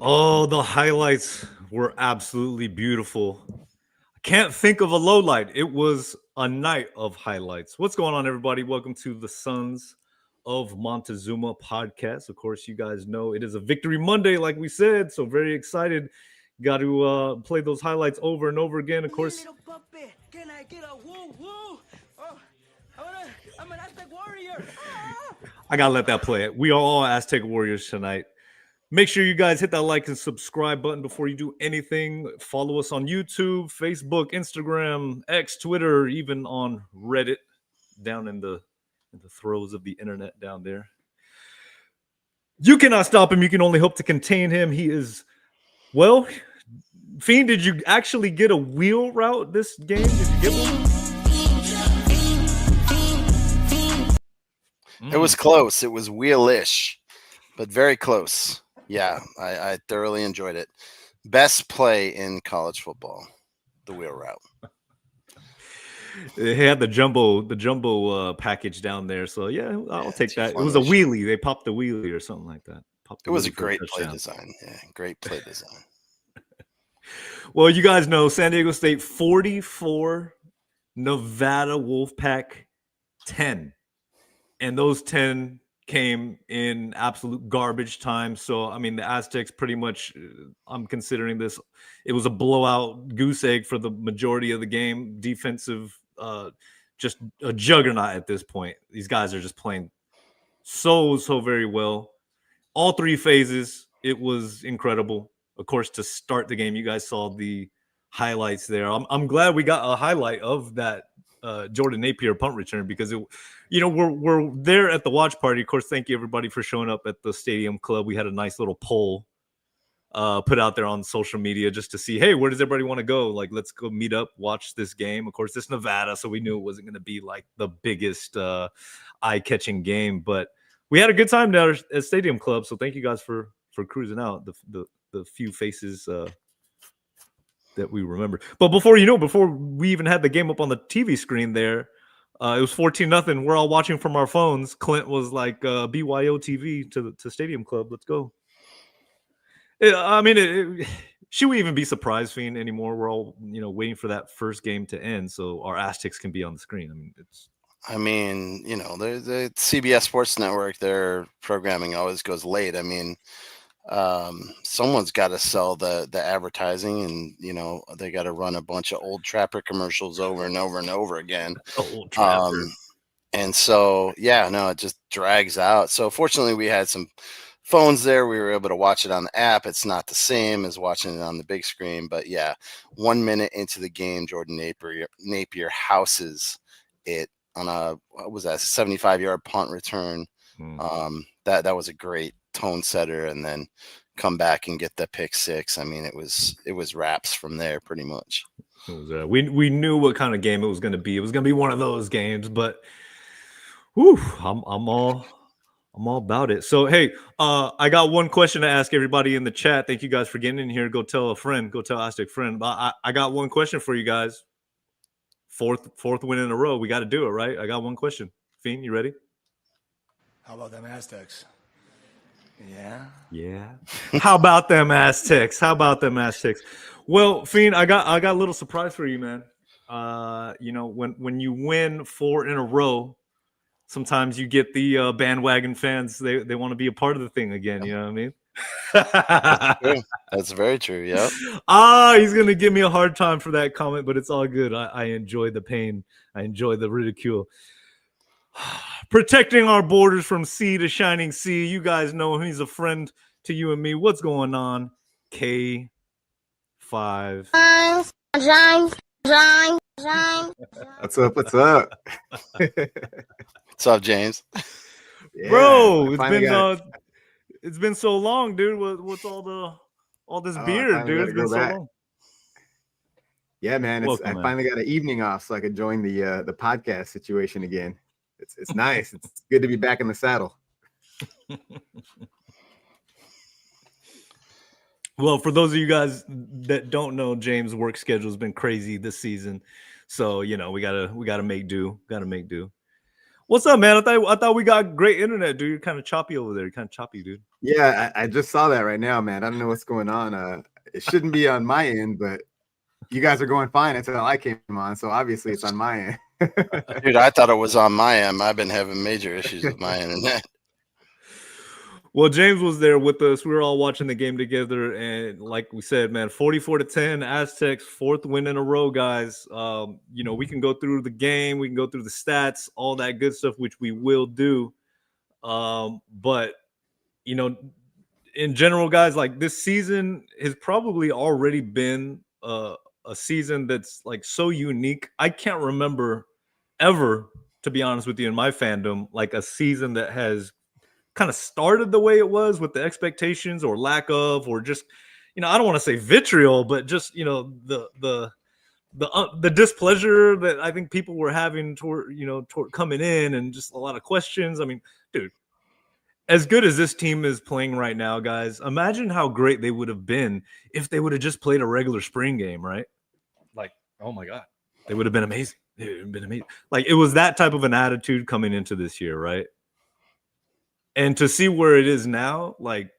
Oh, the highlights were absolutely beautiful. I can't think of a low light. It was a night of highlights. What's going on, everybody? Welcome to the Sons of Montezuma podcast. Of course, you guys know it is a Victory Monday, like we said. So very excited. Got to play those highlights over and over again. Of course. Little puppy, can I get a woo woo? Oh, I'm an Aztec warrior. I gotta let that play. We are all Aztec warriors tonight. Make sure you guys hit that like and subscribe button before you do anything. Follow us on YouTube, Facebook, Instagram, X, Twitter, even on Reddit, down in the throes of the internet down there. You cannot stop him. You can only hope to contain him. He is, well, Fiend, did you actually get a wheel route this game? Did you get one? It was close. It was wheelish, but very close. Yeah, I thoroughly enjoyed it. Best play in college football, the wheel route. They had the jumbo package down there, so yeah, I'll take that. It was a wheelie. They popped the wheelie or something like that. It was a great play design. Yeah, great play design. Well, you guys know San Diego State 44, Nevada Wolfpack 10, and those 10 came in absolute garbage time. So, I mean, the Aztecs pretty much, I'm considering this, it was a blowout goose egg for the majority of the game. Defensive, just a juggernaut at this point. These guys are just playing so very well. All three phases, it was incredible. Of course, to start the game, you guys saw the highlights there. I'm glad we got a highlight of that Jordan Napier punt return because it, we're there at the watch party. Of course, thank you everybody for showing up at the Stadium Club. We had a nice little poll put out there on social media just to see, hey, where does everybody want to go? Like, let's go meet up, watch this game. Of course, it's Nevada, so we knew it wasn't going to be like the biggest eye-catching game, but we had a good time down at Stadium Club. So thank you guys for cruising out the few faces that we remember. But before we even had the game up on the TV screen there, it was 14-0. We're all watching from our phones. Clint was like, BYO TV to Stadium Club. Let's go. Should we even be surprised, Fiend, anymore? We're all, waiting for that first game to end so our Aztecs can be on the screen. The CBS Sports Network, their programming always goes late. Someone's got to sell the advertising, and they got to run a bunch of Old Trapper commercials over and over and over again. Old Trapper. And so it just drags out. So fortunately we had some phones there. We were able to watch it on the app. It's not the same as watching it on the big screen, but 1 minute into the game, Jordan Napier houses it on a 75-yard punt return. That was a great tone setter, and then come back and get the pick six. It was wraps from there pretty much. We knew what kind of game it was going to be. It was going to be one of those games, but I'm all about it. So hey, I got one question to ask everybody in the chat. Thank you guys for getting in here. Go tell a friend. Go tell Aztec friend. I got one question for you guys. Fourth win in a row. We got to do it, right? I got one question. Fiend, you ready? How about them Aztecs? Yeah. How about them Aztecs? Well, Fiend, I got a little surprise for you, man. When you win 4 in a row, sometimes you get the bandwagon fans. They want to be a part of the thing again. You know what I mean? That's very true. Yeah. He's gonna give me a hard time for that comment, but it's all good. I enjoy the pain. I enjoy the ridicule. Protecting our borders from sea to shining sea. You guys know he's a friend to you and me. What's going on? K5. What's up? What's up? What's up, James? Bro, it's been so long, dude. What's all this beer, dude? It's been so long. Yeah, man. I finally got an evening off so I could join the podcast situation again. It's nice. It's good to be back in the saddle. Well, for those of you guys that don't know, James' work schedule has been crazy this season. So, we gotta make do. What's up, man? I thought we got great internet, dude. You're kind of choppy over there. You're kind of choppy, dude. Yeah, I just saw that right now, man. I don't know what's going on. It shouldn't be on my end, but you guys are going fine until I came on, so obviously it's on my end. Dude, I thought it was on my end. I've been having major issues with my internet. Well, James was there with us. We were all watching the game together, and like we said, man, 44-10, Aztecs, fourth win in a row, guys. We can go through the game, we can go through the stats, all that good stuff, which we will do. But in general, guys, like this season has probably already been a season that's like so unique. I can't remember ever, to be honest with you, in my fandom, like a season that has kind of started the way it was with the expectations or lack of, or just, I don't want to say vitriol, but just, the displeasure that I think people were having toward coming in, and just a lot of questions. I mean, dude, as good as this team is playing right now, guys, imagine how great they would have been if they would have just played a regular spring game, right? Like, oh my God, they would have been amazing. It would have been amazing. Like, it was that type of an attitude coming into this year, right? And to see where it is now, like,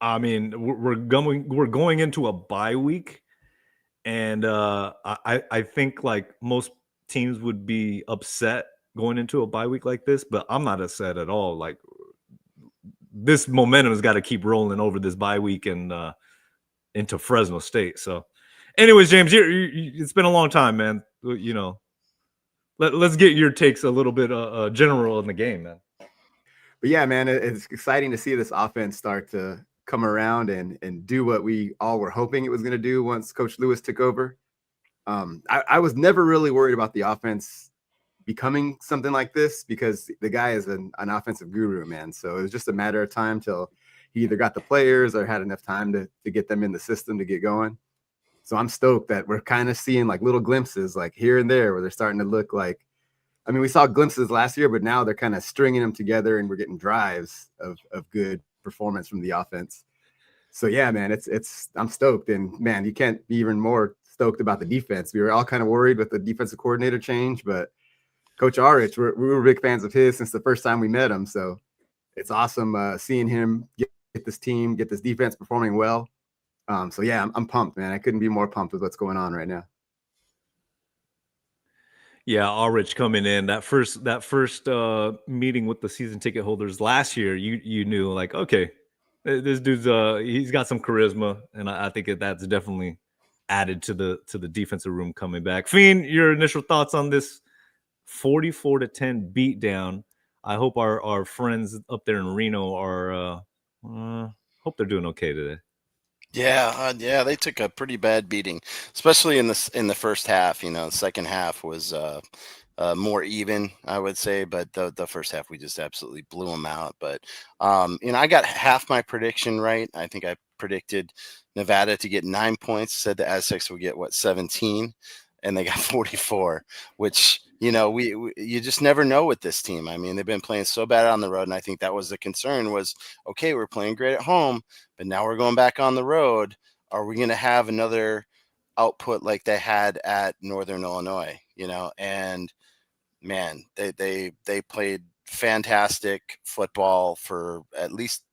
I mean, we're going into a bye week, and I think like most teams would be upset going into a bye week like this, but I'm not upset at all. Like, this momentum has got to keep rolling over this bye week and into Fresno State. So, anyways, James, it's been a long time, man. Let's get your takes a little bit general in the game, man. But yeah, man, it's exciting to see this offense start to come around and do what we all were hoping it was going to do once Coach Lewis took over. I was never really worried about the offense becoming something like this, because the guy is an offensive guru, man. So it was just a matter of time till he either got the players or had enough time to get them in the system to get going. So I'm stoked that we're kind of seeing like little glimpses like here and there where they're starting to look like, I mean, we saw glimpses last year, but now they're kind of stringing them together and we're getting drives of good performance from the offense. So yeah, man, I'm stoked. And man, you can't be even more stoked about the defense. We were all kind of worried with the defensive coordinator change, but Coach Arich, we were big fans of his since the first time we met him. So it's awesome seeing him get this team, get this defense performing well. So yeah, I'm pumped, man. I couldn't be more pumped with what's going on right now. Yeah, Ulrich coming in that first meeting with the season ticket holders last year, you knew like, okay, this dude's he's got some charisma, and I think that's definitely added to the defensive room coming back. Fiend, your initial thoughts on this 44-10 beatdown? I hope our friends up there in Reno are hope they're doing okay today. Yeah, they took a pretty bad beating, especially in the first half. The second half was more even, I would say, but the first half we just absolutely blew them out. But I got half my prediction right. I think I predicted Nevada to get 9 points, said the Aztecs would get 17, and they got 44, which you just never know with this team. I mean, they've been playing so bad on the road, and I think that was the concern was, okay, we're playing great at home, but now we're going back on the road. Are we going to have another output like they had at Northern Illinois? And man, they played fantastic football for at least,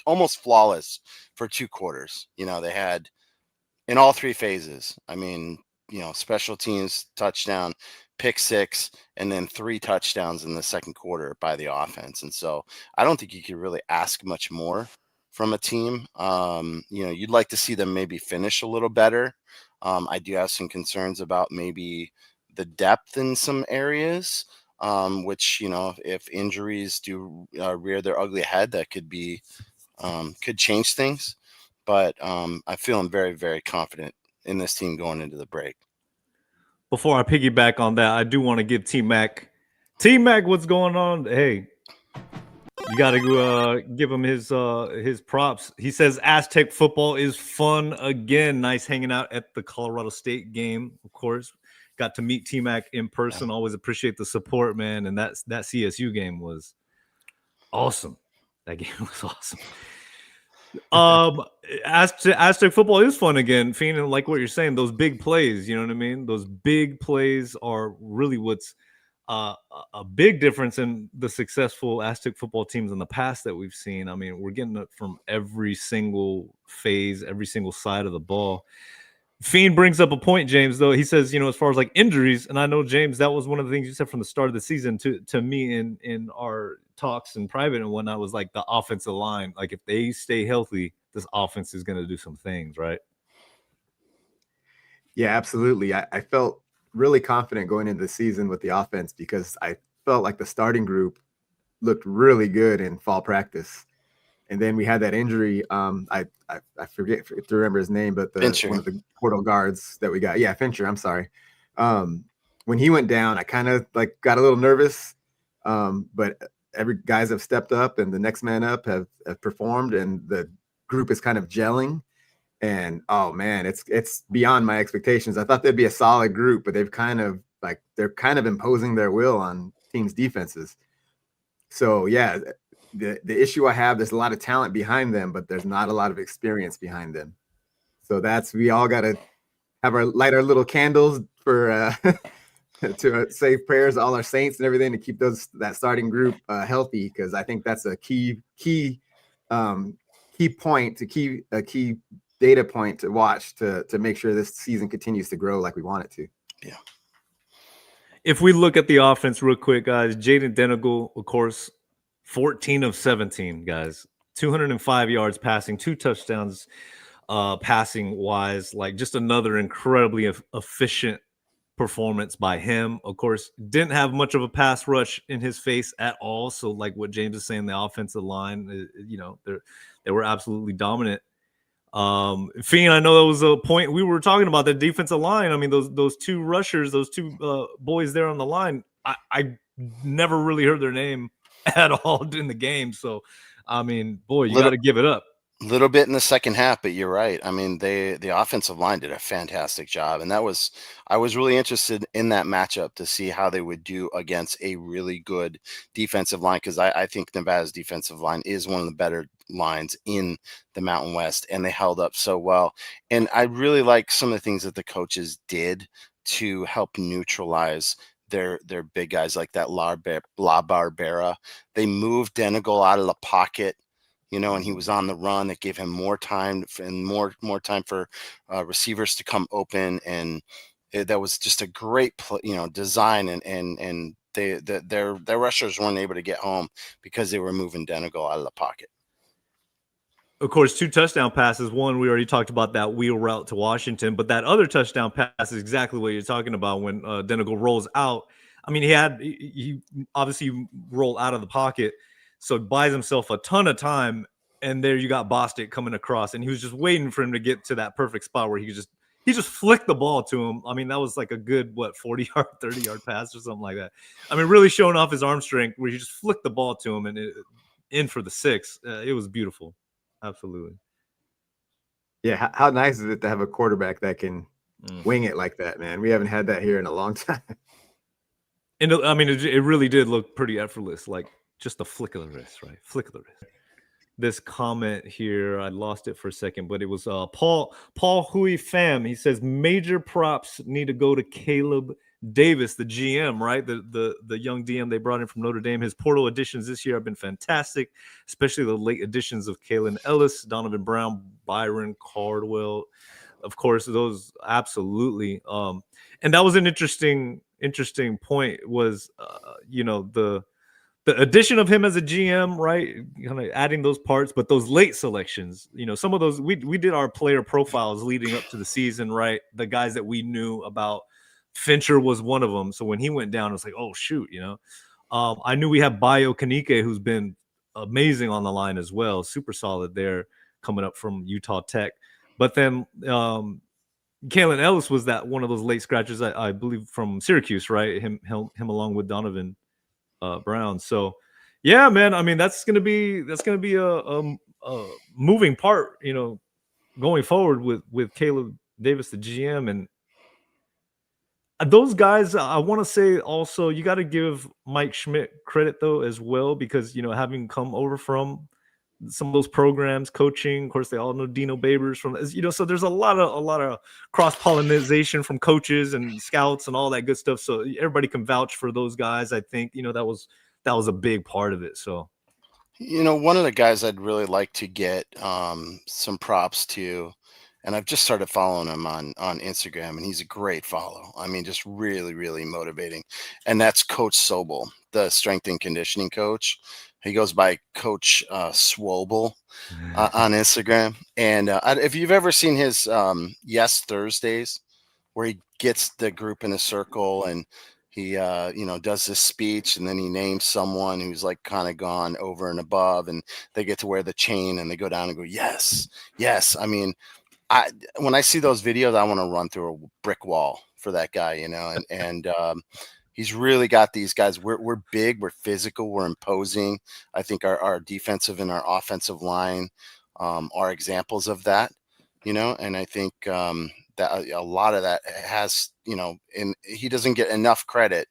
almost flawless for 2 quarters. They had in all 3 phases. I mean, special teams touchdown, pick 6, and then 3 touchdowns in the second quarter by the offense. And so I don't think you could really ask much more from a team. You'd like to see them maybe finish a little better. I do have some concerns about maybe the depth in some areas, which, if injuries do rear their ugly head, that could change things. But I'm feeling very, very confident in this team going into the break. Before I piggyback on that, I do want to give T-Mac, what's going on? Hey, you got to give him his props. He says Aztec football is fun again. Nice hanging out at the Colorado State game, of course. Got to meet T-Mac in person. Always appreciate the support, man. And that CSU game was awesome. That game was awesome. Aztec football is fun again, Fiend, and like what you're saying, those big plays, you know what I mean? Those big plays are really what's a big difference in the successful Aztec football teams in the past that we've seen. I mean, we're getting it from every single phase, every single side of the ball. Fiend brings up a point, James, though. He says, as far as like injuries, and I know, James, that was one of the things you said from the start of the season to me in our talks in private and whatnot, was like the offensive line. Like, if they stay healthy, this offense is going to do some things, right? Yeah, absolutely. I felt really confident going into the season with the offense because I felt like the starting group looked really good in fall practice. And then we had that injury. I forget to remember his name, but Fincher. one of the portal guards that we got. Yeah, Fincher. I'm sorry. When he went down, I kind of like got a little nervous. But every guys have stepped up, and the next man up have performed, and the group is kind of gelling. And oh man, it's beyond my expectations. I thought they'd be a solid group, but they're kind of imposing their will on teams' defenses. So yeah, the issue I have, there's a lot of talent behind them, but there's not a lot of experience behind them. So we all got to light our little candles for to say prayers to all our saints and everything to keep that starting group healthy, because I think that's a key data point to watch to make sure this season continues to grow like we want it to. Yeah. If we look at the offense real quick, guys, Jaden Denegal, of course, 14 of 17, guys, 205 yards passing, 2 touchdowns passing wise, like just another incredibly efficient performance by him. Of course, didn't have much of a pass rush in his face at all. So like what James is saying, the offensive line, they were absolutely dominant. Fiend, I know that was a point we were talking about, the defensive line. I mean, those 2 rushers, those 2 boys there on the line, I never really heard their name at all in the game. So, I mean, boy, you got to give it up. Little bit in the second half, but you're right. I mean, the offensive line did a fantastic job, and I was really interested in that matchup to see how they would do against a really good defensive line, because I think Nevada's defensive line is one of the better lines in the Mountain West, and they held up so well. And I really like some of the things that the coaches did to help neutralize their big guys, like that La Barbera. They moved Denegal out of the pocket, and he was on the run. That gave him more time and more time for receivers to come open, and that was just a great design. And their rushers weren't able to get home because they were moving Denegal out of the pocket. Of course, 2 touchdown passes. One, we already talked about that wheel route to Washington, but that other touchdown pass is exactly what you're talking about when Denegal rolls out. I mean, he obviously rolled out of the pocket, so it buys himself a ton of time. And there you got Bostic coming across, and he was just waiting for him to get to that perfect spot where he just flicked the ball to him. I mean, that was like a good 40-yard, 30-yard pass or something like that. I mean, really showing off his arm strength where he just flicked the ball to him and in for the 6. It was beautiful. Absolutely. Yeah, how nice is it to have a quarterback that can wing it like that, man? We haven't had that here in a long time. And I mean, it really did look pretty effortless, like just a flick of the wrist, right? Flick of the wrist. This comment here, I lost it for a second, but it was Paul Hui Pham. He says major props need to go to Caleb Davis, the GM, right? The young DM they brought in from Notre Dame. His portal additions this year have been fantastic, especially the late additions of Kalen Ellis, Donovan Brown, Byron Cardwell. Of course, those absolutely. And that was an interesting point was, the addition of him as a GM, right? Kind of adding those parts, but those late selections, some of those, we did our player profiles leading up to the season, right? The guys that we knew about. Fincher was one of them. So when he went down, it was like, oh, shoot, I knew we have Bayo Kanike, who's been amazing on the line as well. Super solid there coming up from Utah Tech. But then Kalen Ellis was that one of those late scratchers, I believe, from Syracuse, right? Him along with Donovan Brown. So yeah, man, I mean, that's gonna be a moving part, going forward with Caleb Davis, the GM. And those guys, I want to say also, you got to give Mike Schmidt credit though as well, because having come over from some of those programs, coaching. Of course, they all know Dino Babers from, so there's a lot of cross pollination from coaches and scouts and all that good stuff. So everybody can vouch for those guys. I think that was a big part of it. So One of the guys I'd really like to get some props to, and I've just started following him on Instagram, and he's a great follow. I mean, just really, really motivating. And that's Coach Sobel, the strength and conditioning coach. He goes by Coach Swobel on Instagram. And if you've ever seen his Yes Thursdays, where he gets the group in a circle and he does this speech, and then he names someone who's like kind of gone over and above, and they get to wear the chain and they go down and go, yes, yes. I mean, when I see those videos, I want to run through a brick wall for that guy, and he's really got these guys. We're big, we're physical, we're imposing. I think our defensive and our offensive line are examples of that, and I think that a lot of that has, and he doesn't get enough credit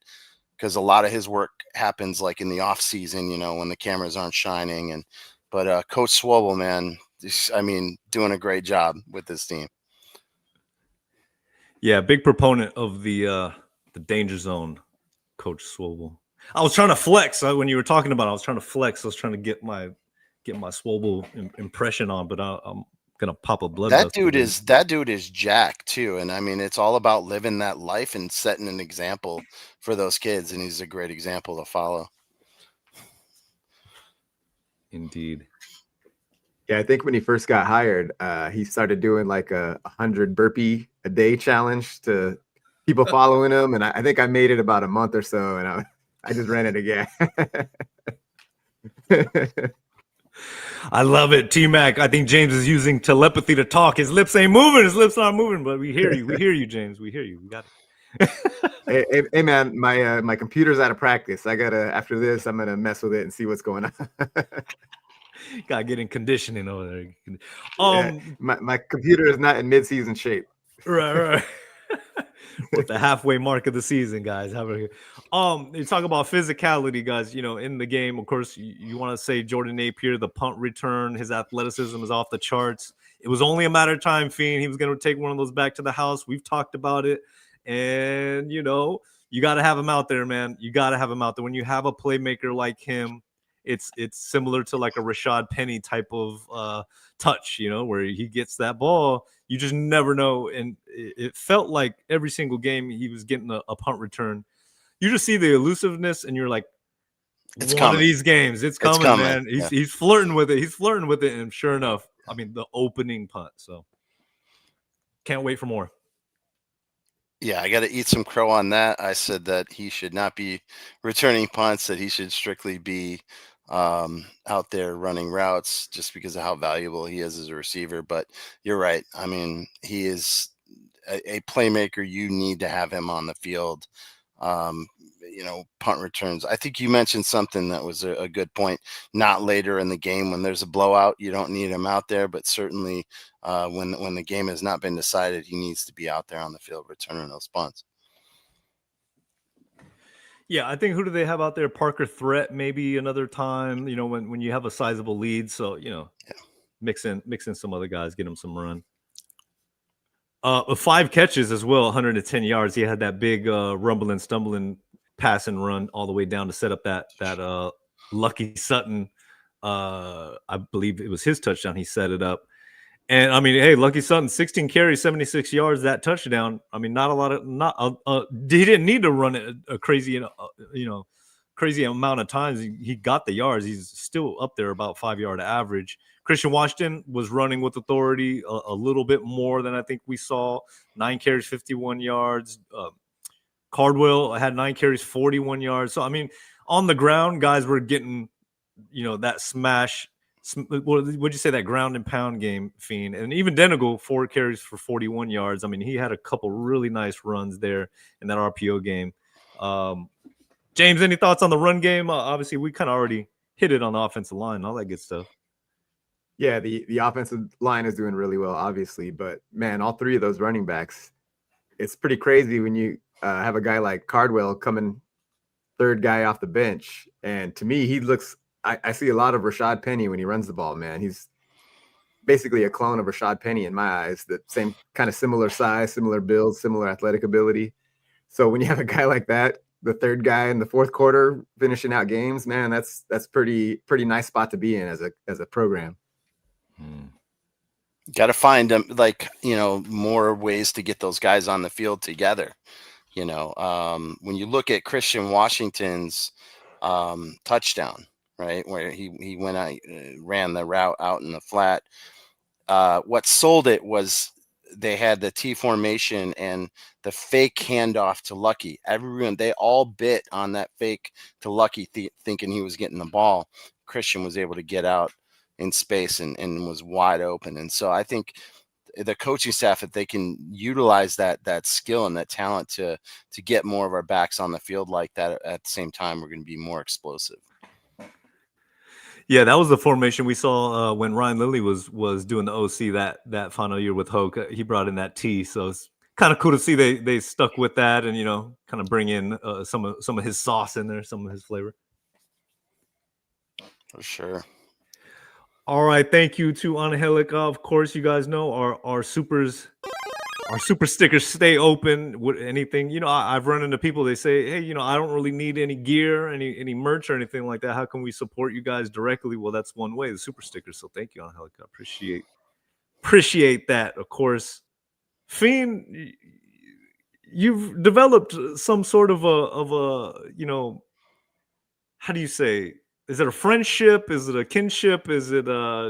because a lot of his work happens like in the off season, when the cameras aren't shining. But Coach Swobel, man, doing a great job with this team. Yeah, big proponent of the danger zone, Coach Swobel. I was trying to flex when you were talking about it. I was trying to flex. I was trying to get my Swobel impression on, but I'm gonna pop a blood. That dude is Jack too, and I mean, it's all about living that life and setting an example for those kids, and he's a great example to follow. Indeed. Yeah, I think when he first got hired, he started doing like a 100 burpee a day challenge to people following him, and I think I made it about a month or so, and I just ran it again. I love it, T-Mac. I think James is using telepathy to talk. His lips ain't moving. His lips aren't moving, but we hear you. We hear you, James. We hear you. We got it. Hey, man, my computer's out of practice. After this, I'm gonna mess with it and see what's going on. Gotta get in conditioning over there. My computer is not in mid-season shape. Right. With the halfway mark of the season, guys. You talk about physicality, guys. In the game, of course, you want to say Jordan Napier, the punt return, his athleticism is off the charts. It was only a matter of time, Fiend. He was going to take one of those back to the house. We've talked about it, and you got to have him out there, man. You got to have him out there. When you have a playmaker like him, it's similar to like a Rashad Penny type of touch, where he gets that ball. You just never know. And it felt like every single game he was getting a punt return. You just see the elusiveness, and you're like, it's one coming. of these games, it's coming, man. He's flirting with it. He's flirting with it, and sure enough, the opening punt. So can't wait for more. Yeah, I got to eat some crow on that. I said that he should not be returning punts, that he should strictly be out there running routes just because of how valuable he is as a receiver. But you're right. I mean, he is a playmaker. You need to have him on the field. Punt returns. I think you mentioned something that was a good point. Not later in the game when there's a blowout, you don't need him out there, but certainly when the game has not been decided, he needs to be out there on the field returning those punts. Yeah, I think who do they have out there? Parker Threat, maybe another time. When you have a sizable lead, so mix in some other guys, get him some run. 5 catches as well, 110 yards. He had that big rumbling, stumbling pass and run all the way down to set up that Lucky Sutton. I believe it was his touchdown. He set it up. And hey, Lucky Sutton, 16 carries, 76 yards, that touchdown. Not a lot of he didn't need to run it a crazy, crazy amount of times. He got the yards. He's still up there about 5-yard average. Christian Washington was running with authority a little bit more than I think we saw. 9 carries, 51 yards. Cardwell had 9 carries, 41 yards. So on the ground, guys were getting, that smash. Would you say that ground and pound game, Fiend? And even Denegal, 4 carries for 41 yards. He had a couple really nice runs there in that RPO game. James, any thoughts on the run game? Obviously, we kind of already hit it on the offensive line, all that good stuff. Yeah, the offensive line is doing really well, obviously. But, man, all 3 of those running backs, it's pretty crazy when you have a guy like Cardwell coming third guy off the bench. And to me, he looks I see a lot of Rashad Penny when he runs the ball, man. He's basically a clone of Rashad Penny in my eyes. The same kind of similar size, similar build, similar athletic ability. So when you have a guy like that, the third guy in the fourth quarter finishing out games, man, that's pretty nice spot to be in as a program. Got to find them, like, more ways to get those guys on the field together. When you look at Christian Washington's touchdown, right, where he went out, ran the route out in the flat. What sold it was they had the T formation and the fake handoff to Lucky. Everyone, they all bit on that fake to Lucky, thinking he was getting the ball. Christian was able to get out in space and was wide open. And so I think the coaching staff, if they can utilize that skill and that talent to get more of our backs on the field like that, at the same time, we're going to be more explosive. Yeah, that was the formation we saw when Ryan Lilly was doing the OC that final year with Hoke. He brought in that T, so it's kind of cool to see they stuck with that and kind of bring in some of his sauce in there, some of his flavor. For sure. All right, thank you to Angelica. Of course, you guys know our super stickers stay open with anything. I've run into people, they say, hey, I don't really need any gear, any merch or anything like that. How can we support you guys directly? Well, that's one way, the super stickers. So thank you, Angelica. Appreciate that. Of course, Fiend, you've developed some sort of a how do you say? Is it a friendship? Is it a kinship? Is it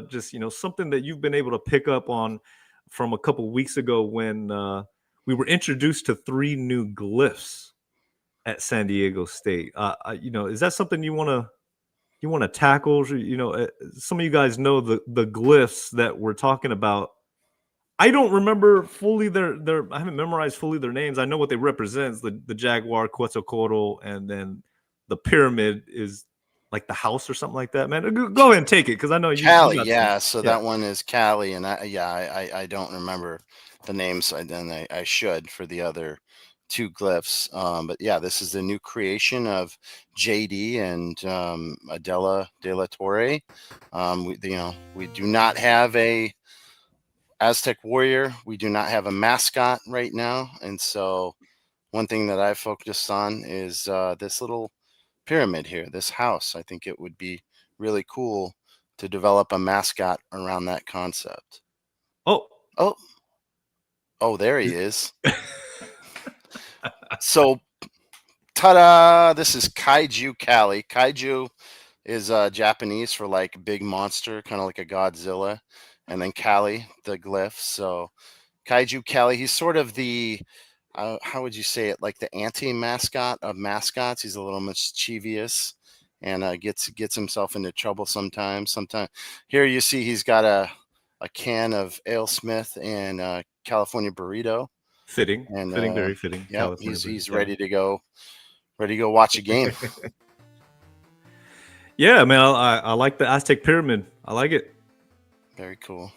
just something that you've been able to pick up on from a couple weeks ago when we were introduced to 3 new glyphs at San Diego State? Is that something you want to tackle? Some of you guys know the glyphs that we're talking about. I don't remember fully I haven't memorized fully their names. I know what they represent: the jaguar, Quetzalcoatl, and then the pyramid is like the house or something like that. Man, go ahead and take it, because I know you. Cali, Yeah. that one is Cali, and I don't remember the names, and I should for the other 2 glyphs. But yeah, this is the new creation of JD and Adela De La Torre. We do not have a Aztec warrior. We do not have a mascot right now, and so one thing that I focused on is this little pyramid here, this house. I think it would be really cool to develop a mascot around that concept. Oh, there he is. So, ta-da! This is Kaiju Cali. Kaiju is Japanese for like big monster, kind of like a Godzilla, and then Cali, the glyph. So, Kaiju Cali, he's sort of the how would you say it? Like the anti-mascot of mascots. He's a little mischievous and gets himself into trouble sometimes. Here you see he's got a can of Ale Smith and California burrito. Fitting, very fitting. Yeah, he's ready to go watch a game. Yeah, man, I like the Aztec pyramid. I like it. Very cool.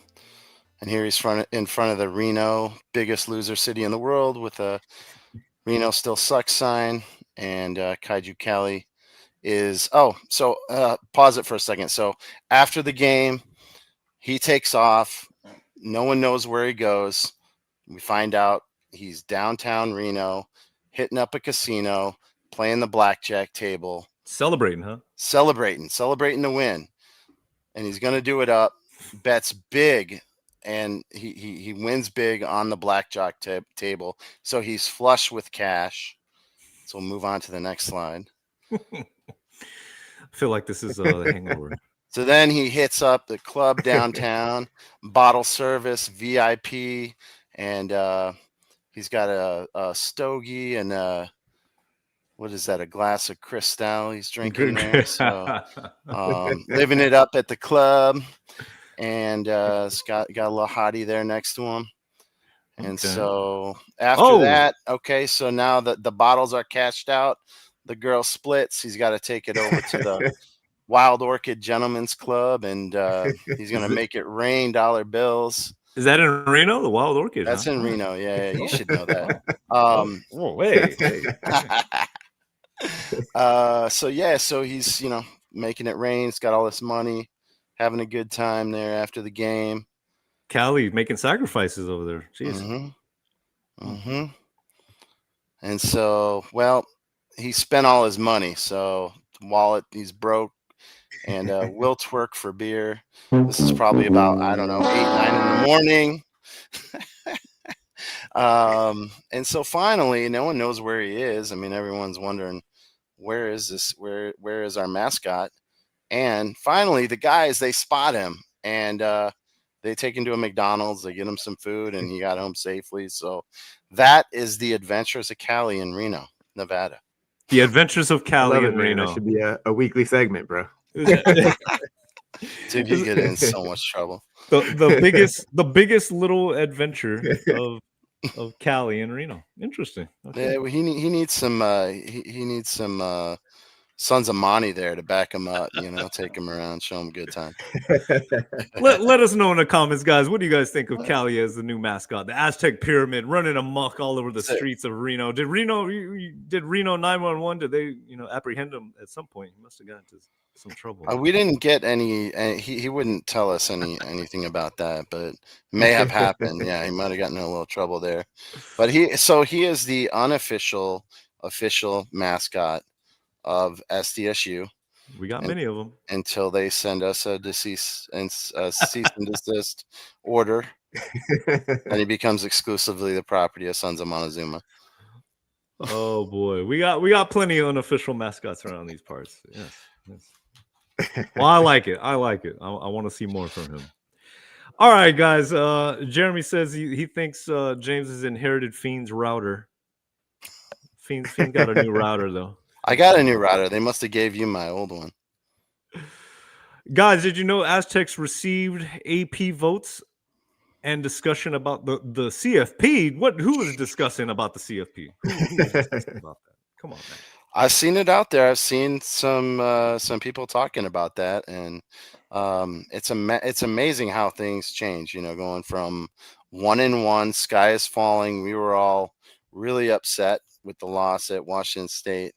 And here he's in front of the Reno, biggest loser city in the world, with a Reno still sucks sign. And Kaiju Cali is pause it for a second. So after the game, he takes off. No one knows where he goes. We find out he's downtown Reno, hitting up a casino, playing the blackjack table, celebrating, huh? Celebrating the win, and he's gonna do it up. Bets big. And he wins big on the blackjack table. So he's flush with cash. So we'll move on to the next slide. I feel like this is the Hangover. So then he hits up the club downtown, bottle service, VIP, and he's got a stogie and what is that? A glass of Cristal he's drinking there. So living it up at the club. And it's got a little hottie there next to him. And so after that, so now the bottles are cashed out. The girl splits. He's got to take it over to the Wild Orchid Gentlemen's Club, and he's going to make it rain dollar bills. Is that in Reno, the Wild Orchid? That's in Reno. Yeah, you should know that. Wait. So he's, making it rain. He's got all this money, having a good time there after the game. Cali making sacrifices over there. Jeez. And so, well, he spent all his money. So wallet, he's broke. And will twerk for beer. This is probably about, I don't know, 8, 9 in the morning. And so finally, no one knows where he is. I mean, everyone's wondering, where is this? Where is our mascot? And finally, the guys, they spot him, and they take him to a McDonald's. They get him some food, and he got home safely. So that is the Adventures of Cali in Reno, Nevada. The Adventures of Cali in Reno. That should be a weekly segment, bro. Dude, you get in so much trouble. The biggest little adventure of Cali and Reno. Interesting. Okay. Yeah, well, he needs some he needs some Sons of Monty there to back him up, take him around, show him a good time. Let us know in the comments, guys. What do you guys think of Cali as the new mascot? The Aztec pyramid running amok all over the streets of Reno. Did Reno 911? Did they apprehend him at some point? He must have gotten into some trouble. We didn't get any. He wouldn't tell us anything about that, but it may have happened. Yeah, he might have gotten in a little trouble there. But he is the official mascot of SDSU. We got many of them until they send us a cease and desist order, and he becomes exclusively the property of Sons of Montezuma. Oh boy, we got plenty of unofficial mascots around these parts. Yes. Well, I like it. I want to see more from him. All right, guys. Jeremy says he thinks James has inherited Fiend's router. Fiend got a new router though. I got a new router. They must have gave you my old one. Guys, did you know Aztecs received AP votes and discussion about the CFP? Who was discussing about the CFP? Who was discussing about that? Come on, man. I've seen it out there. I've seen some people talking about that, and it's amazing how things change. Going from 1-1, sky is falling. We were all really upset with the loss at Washington State.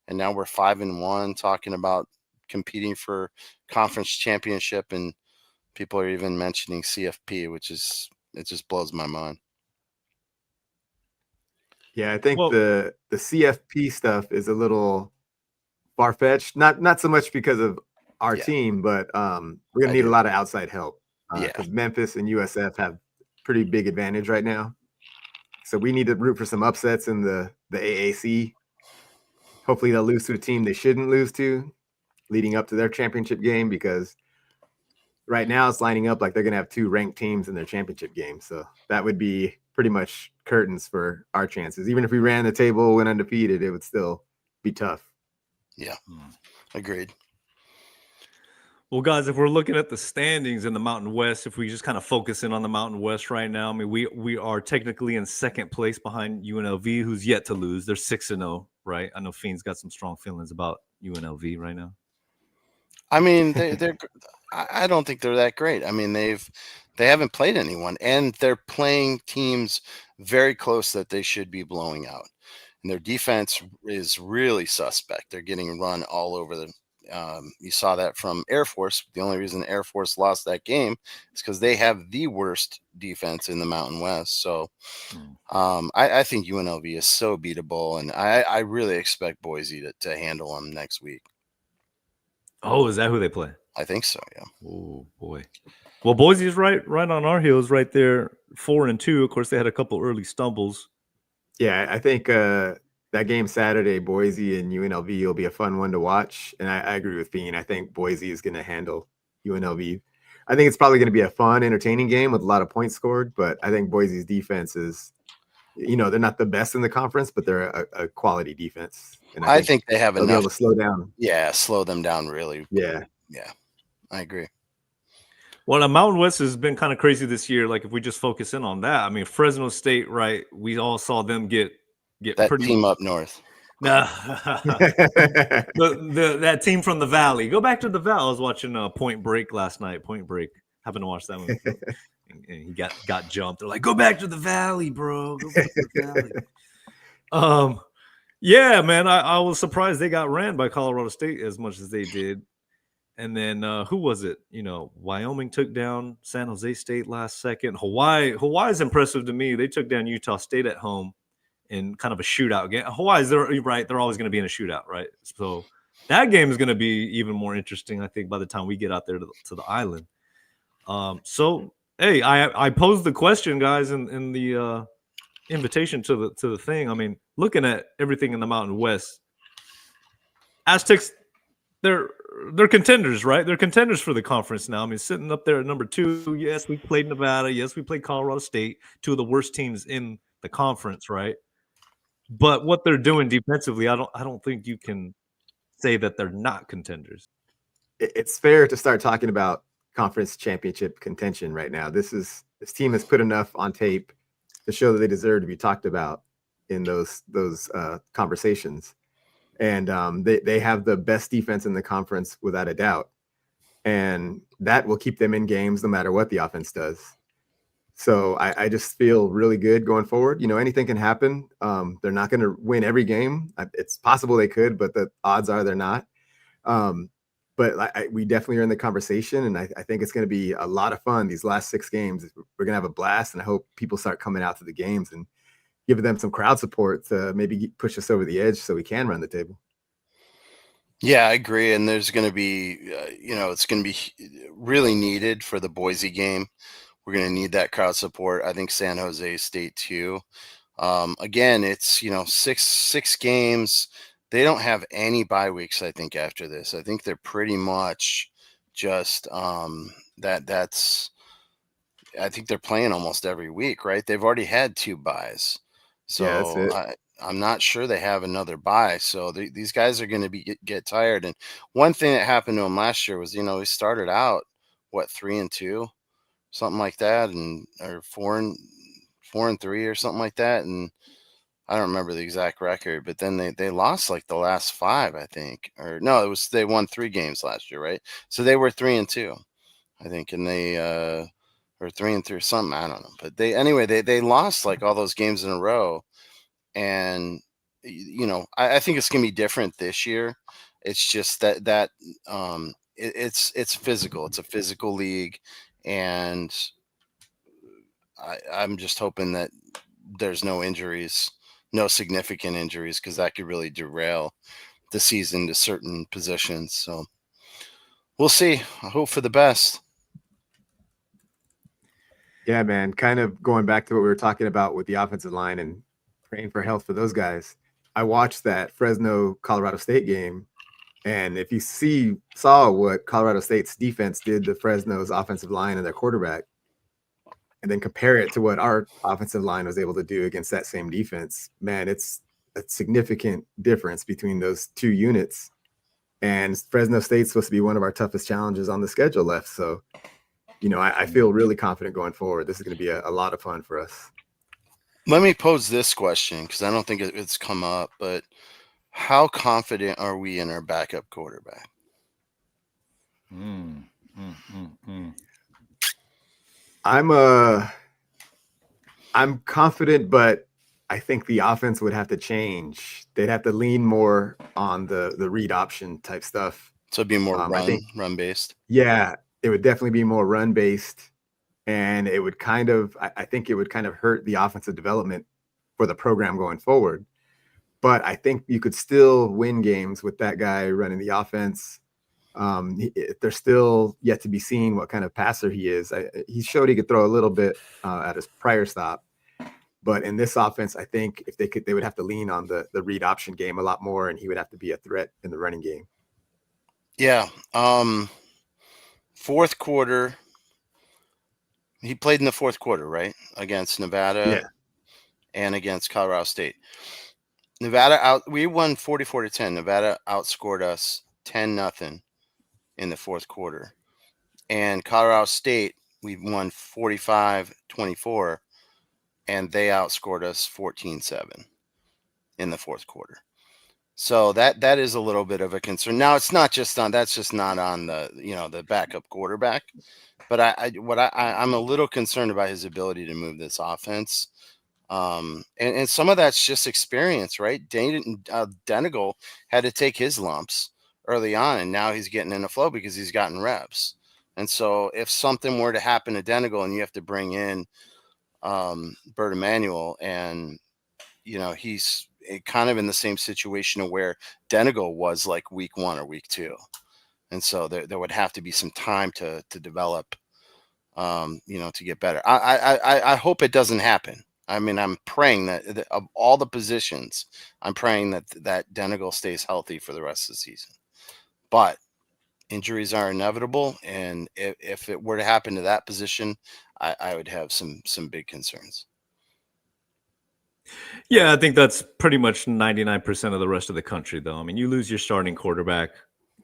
And now we're 5-1, talking about competing for conference championship, and people are even mentioning CFP, it just blows my mind. Yeah, I think the CFP stuff is a little far-fetched. Not so much because of our team, but we're gonna need a lot of outside help. Because Memphis and USF have pretty big advantage right now. So we need to root for some upsets in the AAC. Hopefully they'll lose to a team they shouldn't lose to leading up to their championship game, because right now it's lining up like they're going to have 2 ranked teams in their championship game. So that would be pretty much curtains for our chances. Even if we ran the table, went undefeated, it would still be tough. Yeah, agreed. Well, guys, if we're looking at the standings in the Mountain West, if we just kind of focus in on the Mountain West right now, I mean, we are technically in second place behind UNLV, who's yet to lose. They're 6-0, right? I know Fiend's got some strong feelings about UNLV right now. I mean, they're I don't think they're that great. I mean, they haven't played anyone, and they're playing teams very close that they should be blowing out. And their defense is really suspect. They're getting run all over the. You saw that from Air Force. The only reason Air Force lost that game is because they have the worst defense in the Mountain West. So I think UNLV is so beatable, and I really expect Boise to handle them next week. Oh, is that who they play? I think so, yeah. Oh, boy. Well, Boise is right on our heels right there, 4-2. Of course, they had a couple early stumbles. Yeah, I think that game Saturday, Boise and UNLV, will be a fun one to watch. And I agree with Fiend. I think Boise is going to handle UNLV. I think it's probably going to be a fun, entertaining game with a lot of points scored. But I think Boise's defense is, they're not the best in the conference, but they're a quality defense. And I think they have enough. Be able to slow down. Yeah, slow them down really. Yeah. Yeah, I agree. Well, the Mountain West has been kind of crazy this year. Like, if we just focus in on that, I mean, Fresno State, right? We all saw them get that pretty team up north. That team from the Valley. Go back to the Valley. I was watching Point Break last night. Point Break. Happened to watch that one. And he got jumped. They're like, go back to the Valley, bro. Go back to the Valley. Yeah, man. I was surprised they got ran by Colorado State as much as they did. And then who was it? Wyoming took down San Jose State last second. Hawaii's impressive to me. They took down Utah State at home in kind of a shootout game. You're right. They're always going to be in a shootout, right? So that game is going to be even more interesting, I think, by the time we get out there to the island. So hey, I posed the question, guys, in the invitation to the thing. I mean, looking at everything in the Mountain West, Aztecs, they're contenders, right? They're contenders for the conference now. I mean, sitting up there at number 2. Yes, we played Nevada. Yes, we played Colorado State, 2 of the worst teams in the conference, right? But what they're doing defensively, I don't think you can say that they're not contenders. It's fair to start talking about conference championship contention right now. This team has put enough on tape to show that they deserve to be talked about in those conversations. And they have the best defense in the conference without a doubt. And that will keep them in games no matter what the offense does. So I just feel really good going forward. Anything can happen. They're not going to win every game. It's possible they could, but the odds are they're not. But we definitely are in the conversation, and I think it's going to be a lot of fun. These last 6 games, we're going to have a blast, and I hope people start coming out to the games and giving them some crowd support to maybe push us over the edge so we can run the table. Yeah, I agree. And there's going to be, it's going to be really needed for the Boise game. We're going to need that crowd support. I think San Jose State too. Again, it's, 6 games. They don't have any bye weeks, I think, after this. I think they're pretty much just that's I think they're playing almost every week, right? They've already had 2 byes. So Yeah, that's it. I'm not sure they have another bye. So these guys are going to get tired. And one thing that happened to him last year was, he started out, 3-2, something like that, or 4-3 or something like that. And I don't remember the exact record, but then they lost like the last 5, I think. Or no, they won 3 games last year, right? So they were 3-2, I think, and they or 3-3 something, I don't know. But they lost like all those games in a row, and I think it's gonna be different this year. It's just that it's physical. It's a physical league, and I'm just hoping that there's no injuries. No significant injuries, because that could really derail the season to certain positions. So we'll see. I hope for the best. Yeah, man. Kind of going back to what we were talking about with the offensive line and praying for health for those guys. I watched that Fresno Colorado State game, and if you saw what Colorado State's defense did to Fresno's offensive line and their quarterback, and then compare it to what our offensive line was able to do against that same defense, man, it's a significant difference between those 2 units. And Fresno State's supposed to be one of our toughest challenges on the schedule left. So, I feel really confident going forward. This is going to be a lot of fun for us. Let me pose this question, because I don't think it's come up, but how confident are we in our backup quarterback? I'm confident, but I think the offense would have to change. They'd have to lean more on the read option type stuff. So it'd be more run based. Yeah, it would definitely be more run based, and it would I think it would kind of hurt the offensive development for the program going forward. But I think you could still win games with that guy running the offense. They're still yet to be seen what kind of passer he is. He showed he could throw a little bit at his prior stop, but in this offense, I think if they would have to lean on the read option game a lot more, and he would have to be a threat in the running game. Yeah. Fourth quarter. He played in the fourth quarter, right? Against Nevada and against Colorado State. We won 44-10. Nevada outscored us 10-0 in the fourth quarter. And Colorado State, we won 45-24, and they outscored us 14-7 in the fourth quarter. So that is a little bit of a concern. Now, it's not just on that's just not on the backup quarterback, but I'm a little concerned about his ability to move this offense. And some of that's just experience, right? Denigal had to take his lumps early on, and now he's getting in the flow because he's gotten reps. And so if something were to happen to Denegal and you have to bring in Bert Emanuel, and he's kind of in the same situation of where Denegal was like week 1 or week 2. And so there would have to be some time to develop, to get better. I hope it doesn't happen. I mean, I'm praying that of all the positions, I'm praying that Denegal stays healthy for the rest of the season. But injuries are inevitable, and if it were to happen to that position, I would have some big concerns. Yeah, I think that's pretty much 99% of the rest of the country, though. I mean, you lose your starting quarterback,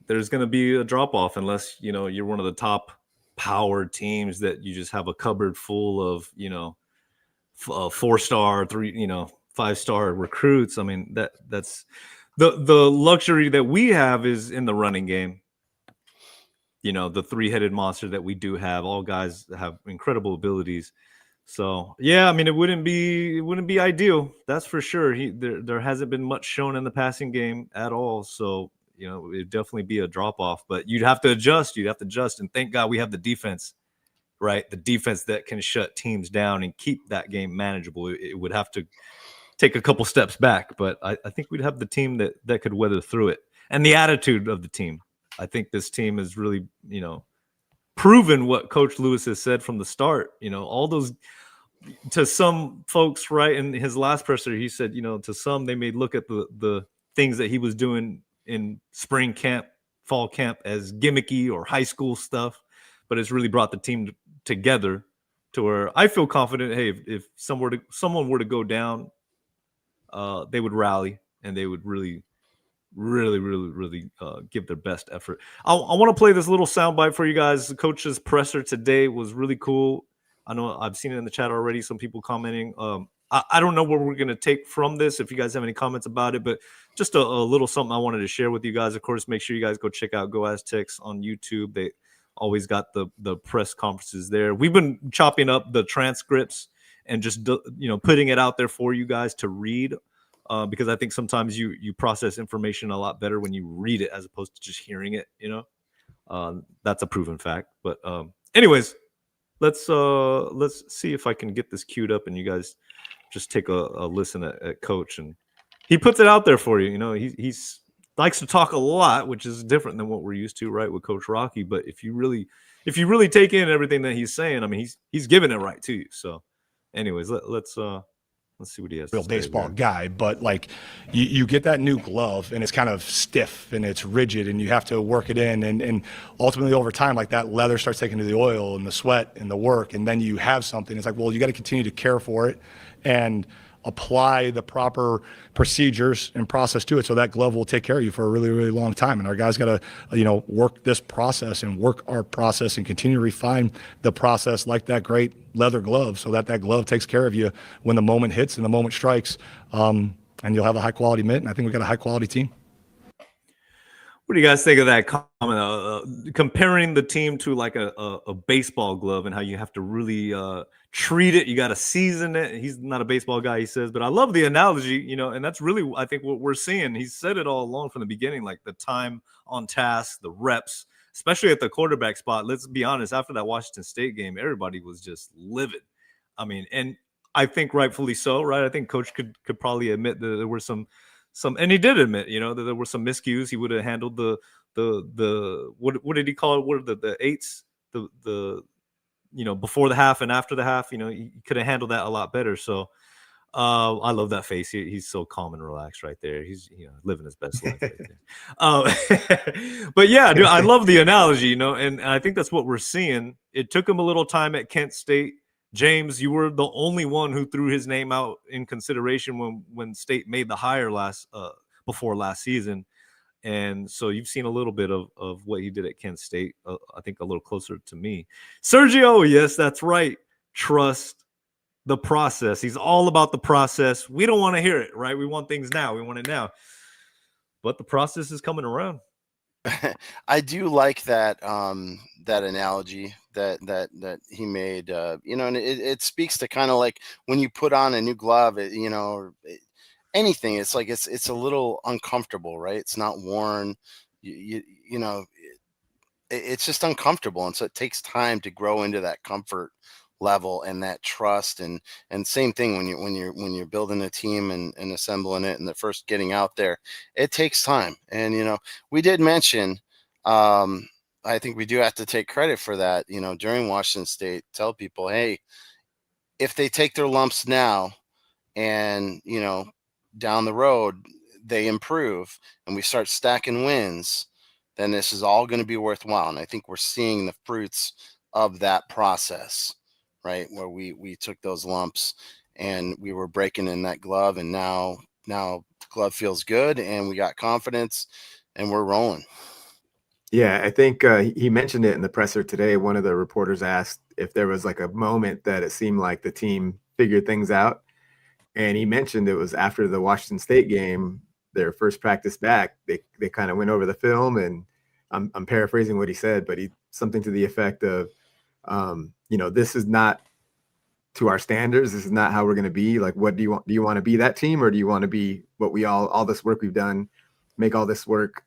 there's going to be a drop off unless you're one of the top power teams that you just have a cupboard full of 4-star, 5-star recruits. I mean, that's the luxury that we have is in the running game. The 3-headed monster that we do have. All guys have incredible abilities. So yeah, I mean, it wouldn't be ideal. That's for sure. There hasn't been much shown in the passing game at all. So it'd definitely be a drop off. But you'd have to adjust. And thank God we have the defense, right? The defense that can shut teams down and keep that game manageable. It would have to take a couple steps back, but I think we'd have the team that could weather through it, and the attitude of the team. I think this team has really, proven what Coach Lewis has said from the start. All those, to some folks, right, in his last presser, he said, to some they may look at the things that he was doing in spring camp, fall camp as gimmicky or high school stuff, but it's really brought the team together to where I feel confident. Hey, if someone were to go down, they would rally and they would really give their best effort. I want to play this little soundbite for you guys. The coach's presser today was really cool. I know I've seen it in the chat already. Some people commenting. I don't know what we're going to take from this, if you guys have any comments about it, but just a little something I wanted to share with you guys. Of course, make sure you guys go check out Go Aztecs on YouTube. They always got the press conferences there. We've been chopping up the transcripts and just putting it out there for you guys to read. Because I think sometimes you process information a lot better when you read it as opposed to just hearing it. That's a proven fact. But anyways, let's see if I can get this queued up and you guys just take a listen at Coach, and he puts it out there for you. He's likes to talk a lot, which is different than what we're used to, right, with Coach Rocky. But if you really take in everything that he's saying, I mean, he's giving it right to you. So, anyways, let's see what he has. Real baseball guy, but like you get that new glove and it's kind of stiff and it's rigid and you have to work it in, and ultimately over time, like that leather starts taking to the oil and the sweat and the work, and then you have something. It's like, well, you got to continue to care for it and apply the proper procedures and process to it, so that glove will take care of you for a really, really long time. And our guys got to, work this process and work our process and continue to refine the process like that great leather glove, so that glove takes care of you when the moment hits and the moment strikes, and you'll have a high quality mitt. And I think we've got a high quality team. What do you guys think of that comment? Comparing the team to like a baseball glove and how you have to really treat it. You got to season it. He's not a baseball guy, he says, but I love the analogy, and that's really, I think, what we're seeing. He said it all along from the beginning, like the time on task, the reps, especially at the quarterback spot. Let's be honest, after that Washington State game, everybody was just livid. I mean, and I think rightfully so, right? I think Coach could probably admit that there were some, and he did admit, that there were some miscues. He would have handled the what did he call it? What are the eights? The before the half and after the half, he could have handled that a lot better. So I love that face. He's so calm and relaxed right there. He's living his best life right there. But yeah, dude, I love the analogy, and I think that's what we're seeing. It took him a little time at Kent State. James, you were the only one who threw his name out in consideration when State made the hire before last season. And so you've seen a little bit of what he did at Kent State, I think a little closer to me. Sergio, yes, that's right. Trust the process. He's all about the process. We don't want to hear it, right? We want things now. We want it now. But the process is coming around. I do like that that analogy that he made, and it speaks to kind of like when you put on a new glove, anything. It's like it's a little uncomfortable, right? It's not worn, you know, it's just uncomfortable, and so it takes time to grow into that comfort level and that trust. And same thing when you're building a team and assembling it and the first getting out there, it takes time. And we did mention, I think we do have to take credit for that, during Washington State, tell people, hey, if they take their lumps now and down the road they improve and we start stacking wins, then this is all going to be worthwhile. And I think we're seeing the fruits of that process, right? Where we took those lumps and we were breaking in that glove, and now the glove feels good and we got confidence and we're rolling. Yeah, I think he mentioned it in the presser today. One of the reporters asked if there was like a moment that it seemed like the team figured things out. And he mentioned it was after the Washington State game, their first practice back. They kind of went over the film, and I'm paraphrasing what he said, but something to the effect of, this is not to our standards. This is not how we're going to be. Like, what do you want? Do you want to be that team, or do you want to be what we all this work we've done, make all this work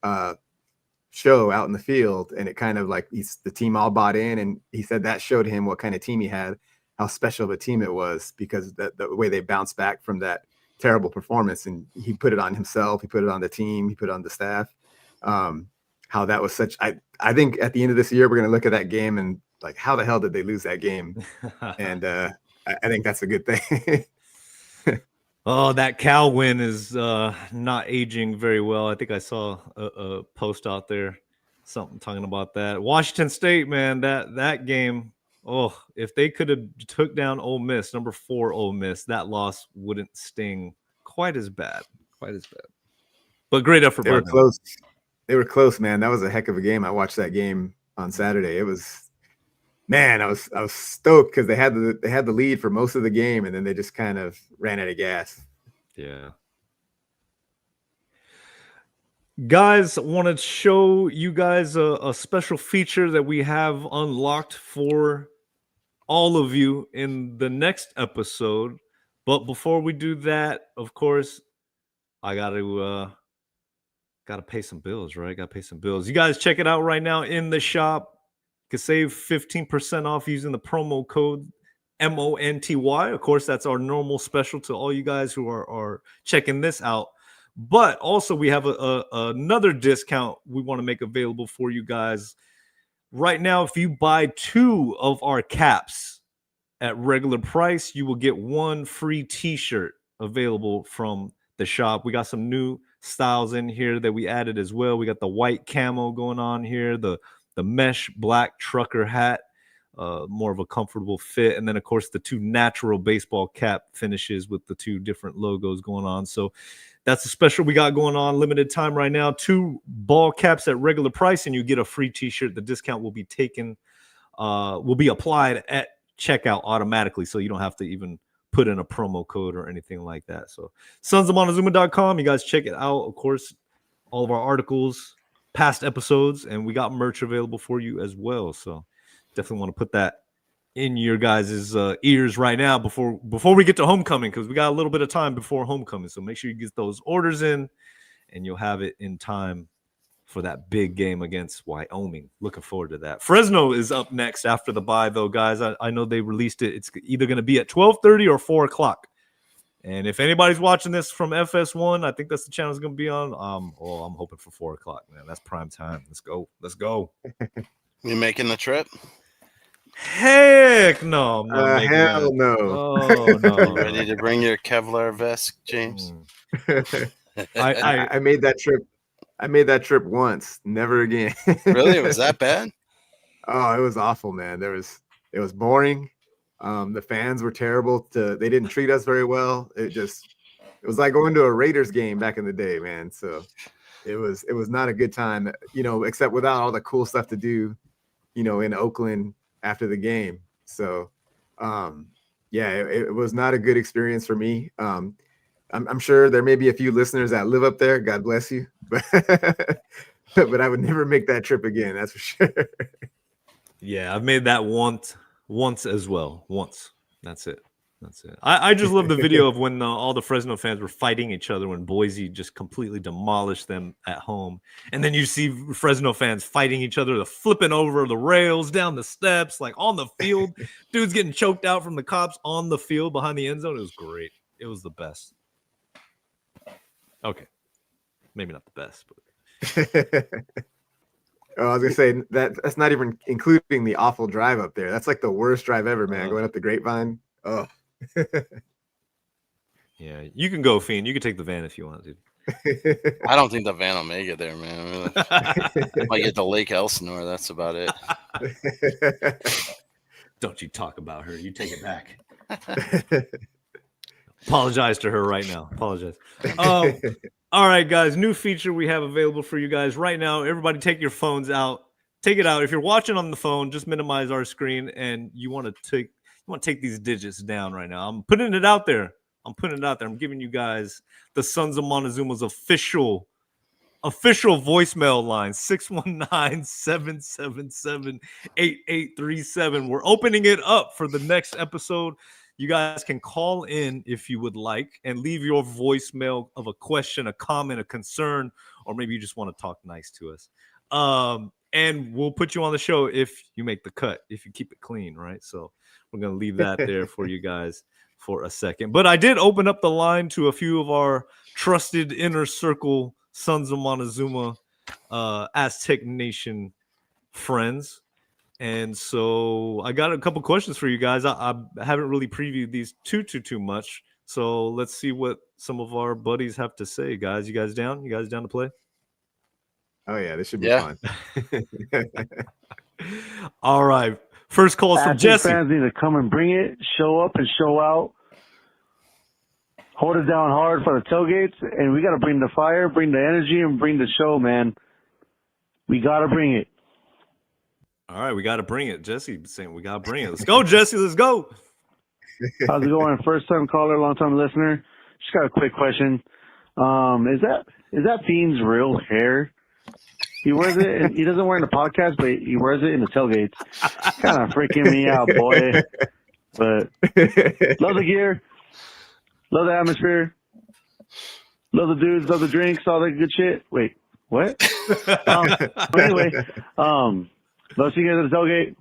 show out in the field? And it kind of like the team all bought in, and he said that showed him what kind of team he had, how special of a team it was, because the way they bounced back from that terrible performance, and he put it on himself, he put it on the team, he put it on the staff. How that was such, I think at the end of this year, we're going to look at that game and like, how the hell did they lose that game? And I think that's a good thing. Oh, that Cal win is not aging very well. I think I saw a post out there, something talking about that. Washington State, man, that game. Oh, if they could have took down Ole Miss, number 4 Ole Miss, that loss wouldn't sting quite as bad. But great effort. They were close. They were close, man. That was a heck of a game. I watched that game on Saturday. It was, man, I was stoked because they had the lead for most of the game, and then they just kind of ran out of gas. Yeah. Guys, I want to show you guys a special feature that we have unlocked for all of you in the next episode. But before we do that, of course, I gotta pay some bills, right? Gotta pay some bills. You guys check it out right now in the shop. You can save 15% off using the promo code MONTY. Of course, that's our normal special to all you guys who are checking this out. But also, we have another discount we want to make available for you guys. Right now, if you buy 2 of our caps at regular price, you will get 1 free t-shirt available from the shop. We got some new styles in here that we added as well. We got the white camo going on here, the mesh black trucker hat, more of a comfortable fit, and then of course the 2 natural baseball cap finishes with the 2 different logos going on. So that's a special we got going on, limited time right now. 2 ball caps at regular price, and you get a free t-shirt. The discount will be applied at checkout automatically, so you don't have to even put in a promo code or anything like that. So sonsofmontezuma.com, you guys check it out. Of course, all of our articles, past episodes, and we got merch available for you as well. So definitely want to put that in your guys' ears right now before we get to homecoming, because we got a little bit of time before homecoming. So make sure you get those orders in, and you'll have it in time for that big game against Wyoming. Looking forward to that. Fresno is up next after the bye, though, guys. I know they released it. It's either going to be at 12:30 or 4 o'clock. And if anybody's watching this from FS1, I think that's the channel it's going to be on. I'm hoping for 4 o'clock, man. That's prime time. Let's go. You making the trip? Heck no. Hell no. Oh, no. Ready to bring your Kevlar vest, James? I made that trip. I made that trip once, never again. Really? It was that bad? Oh, it was awful, man. It was boring. The fans were terrible. They didn't treat us very well. It was like going to a Raiders game back in the day, man. So it was not a good time, except without all the cool stuff to do, in Oakland after the game. So, it was not a good experience for me. I'm sure there may be a few listeners that live up there. God bless you. But I would never make that trip again. That's for sure. Yeah, I've made that once as well. Once. That's it. That's it. I just love the video of when all the Fresno fans were fighting each other when Boise just completely demolished them at home. And then you see Fresno fans fighting each other, flipping over the rails, down the steps, like on the field. Dudes getting choked out from the cops on the field behind the end zone. It was great. It was the best. Okay. Maybe not the best, but Oh, I was gonna say that's not even including the awful drive up there. That's like the worst drive ever, man. Going up the Grapevine. Oh. Yeah, you can go, Fiend. You can take the van if you want to. I don't think the van will make it there, man. Might get to Lake Elsinore. That's about it. Don't you talk about her. You take it back. Apologize to her right now. Apologize. All right, guys. New feature we have available for you guys right now. Everybody take your phones out. Take it out. If you're watching on the phone, just minimize our screen, and you want to take these digits down right now. I'm putting it out there. I'm giving you guys the Sons of Montezuma's official voicemail line, 619-777-8837. We're opening it up for the next episode. You guys can call in if you would like and leave your voicemail of a question, a comment, a concern, or maybe you just want to talk nice to us. And we'll put you on the show if you make the cut, if you keep it clean, right? So we're going to leave that there for you guys for a second. But I did open up the line to a few of our trusted inner circle Sons of Montezuma Aztec Nation friends. And so I got a couple questions for you guys. I haven't really previewed these too much. So let's see what some of our buddies have to say, guys. You guys down? You guys down to play? Oh, yeah. This should be fun. All right. First call from Jesse. Fans need to come and bring it, show up and show out. Hold it down hard for the tailgates, and we got to bring the fire, bring the energy, and bring the show, man. We got to bring it. All right, we got to bring it. Jesse saying we got to bring it. Let's go, Jesse. Let's go. How's it going? First time caller, long time listener. Just got a quick question. Is that Fiend's real hair? He wears it. He doesn't wear it in the podcast, but he wears it in the tailgates. Kind of freaking me out, boy. But love the gear, love the atmosphere, love the dudes, love the drinks, all that good shit. Wait, what? Anyway, let's see you guys at the tailgate.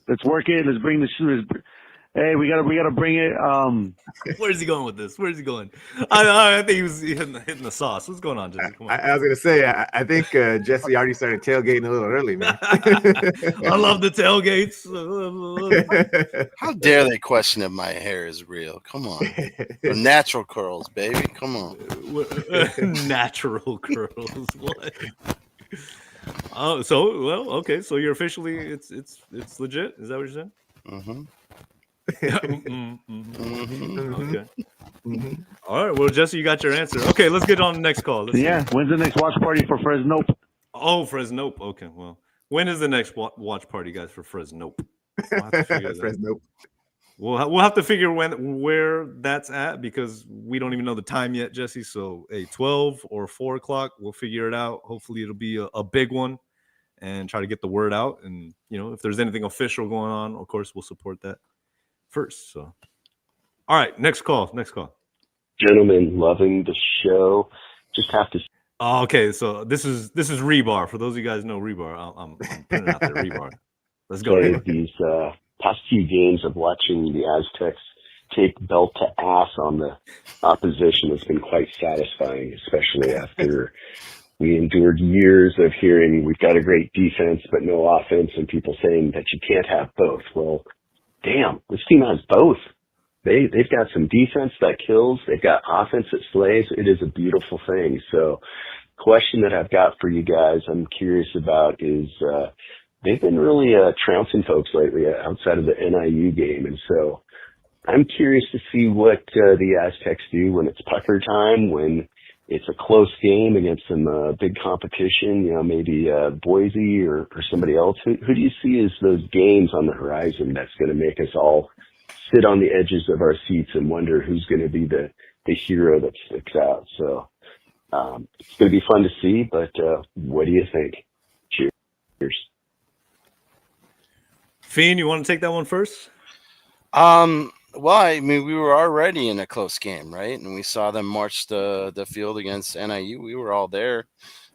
Let's work it. Let's bring the shoes. Hey, we gotta bring it. Where's he going with this? Where's he going? I think he was hitting the sauce. What's going on, Jesse? Come on. I was gonna say, I think Jesse already started tailgating a little early, man. I love the tailgates. How dare they question if my hair is real? Come on. The natural curls, baby. Come on. Natural curls. What? Oh, so well, okay. So you're officially it's legit. Is that what you're saying? Mm-hmm. Okay. All right. Well, Jesse, you got your answer. Okay, let's get on the next call. When's the next watch party for Fresno? Oh, Fresno. Okay. Well, when is the next watch party, guys, for Fresno? We'll have to figure that. Fresno. We'll have to figure where that's at because we don't even know the time yet, Jesse. So, 12 or 4 o'clock, we'll figure it out. Hopefully, it'll be a big one, and try to get the word out. And if there's anything official going on, of course, we'll support that first. So, all right, next call. Gentlemen, loving the show. Just have to. Oh, okay, so this is Rebar. For those of you guys know Rebar, I'm putting it out there. Rebar. Let's go. These past few games of watching the Aztecs take belt to ass on the opposition has been quite satisfying, especially after we endured years of hearing we've got a great defense but no offense, and people saying that you can't have both. Well, damn, this team has both. They've got some defense that kills. They've got offense that slays. It is a beautiful thing. So, question that I've got for you guys, I'm curious about is they've been really trouncing folks lately outside of the NIU game, and so I'm curious to see what the Aztecs do when it's pucker time, when it's a close game against some big competition, maybe Boise or somebody else. Who do you see as those games on the horizon that's going to make us all sit on the edges of our seats and wonder who's going to be the hero that sticks out? So it's going to be fun to see, but what do you think? Cheers. Fiend, you want to take that one first? Well, I mean, we were already in a close game, right? And we saw them march the field against NIU. We were all there,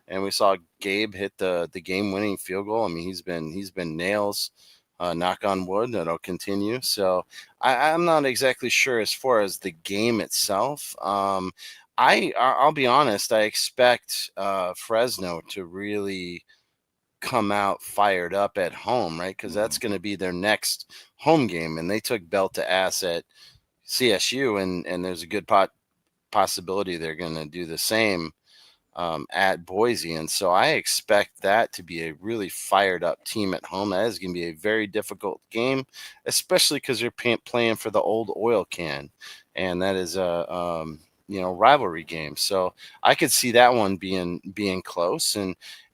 and we saw Gabe hit the game-winning field goal. I mean, he's been nails. Knock on wood, that'll continue. So I'm not exactly sure as far as the game itself. I'll be honest. I expect Fresno to really come out fired up at home, right? Because that's going to be their next home game, and they took belt to ass at CSU, and there's a good possibility they're going to do the same at Boise. And so I expect that to be a really fired up team at home. That is going to be a very difficult game, especially because they're playing for the old oil can, and that is a rivalry game. So I could see that one being close.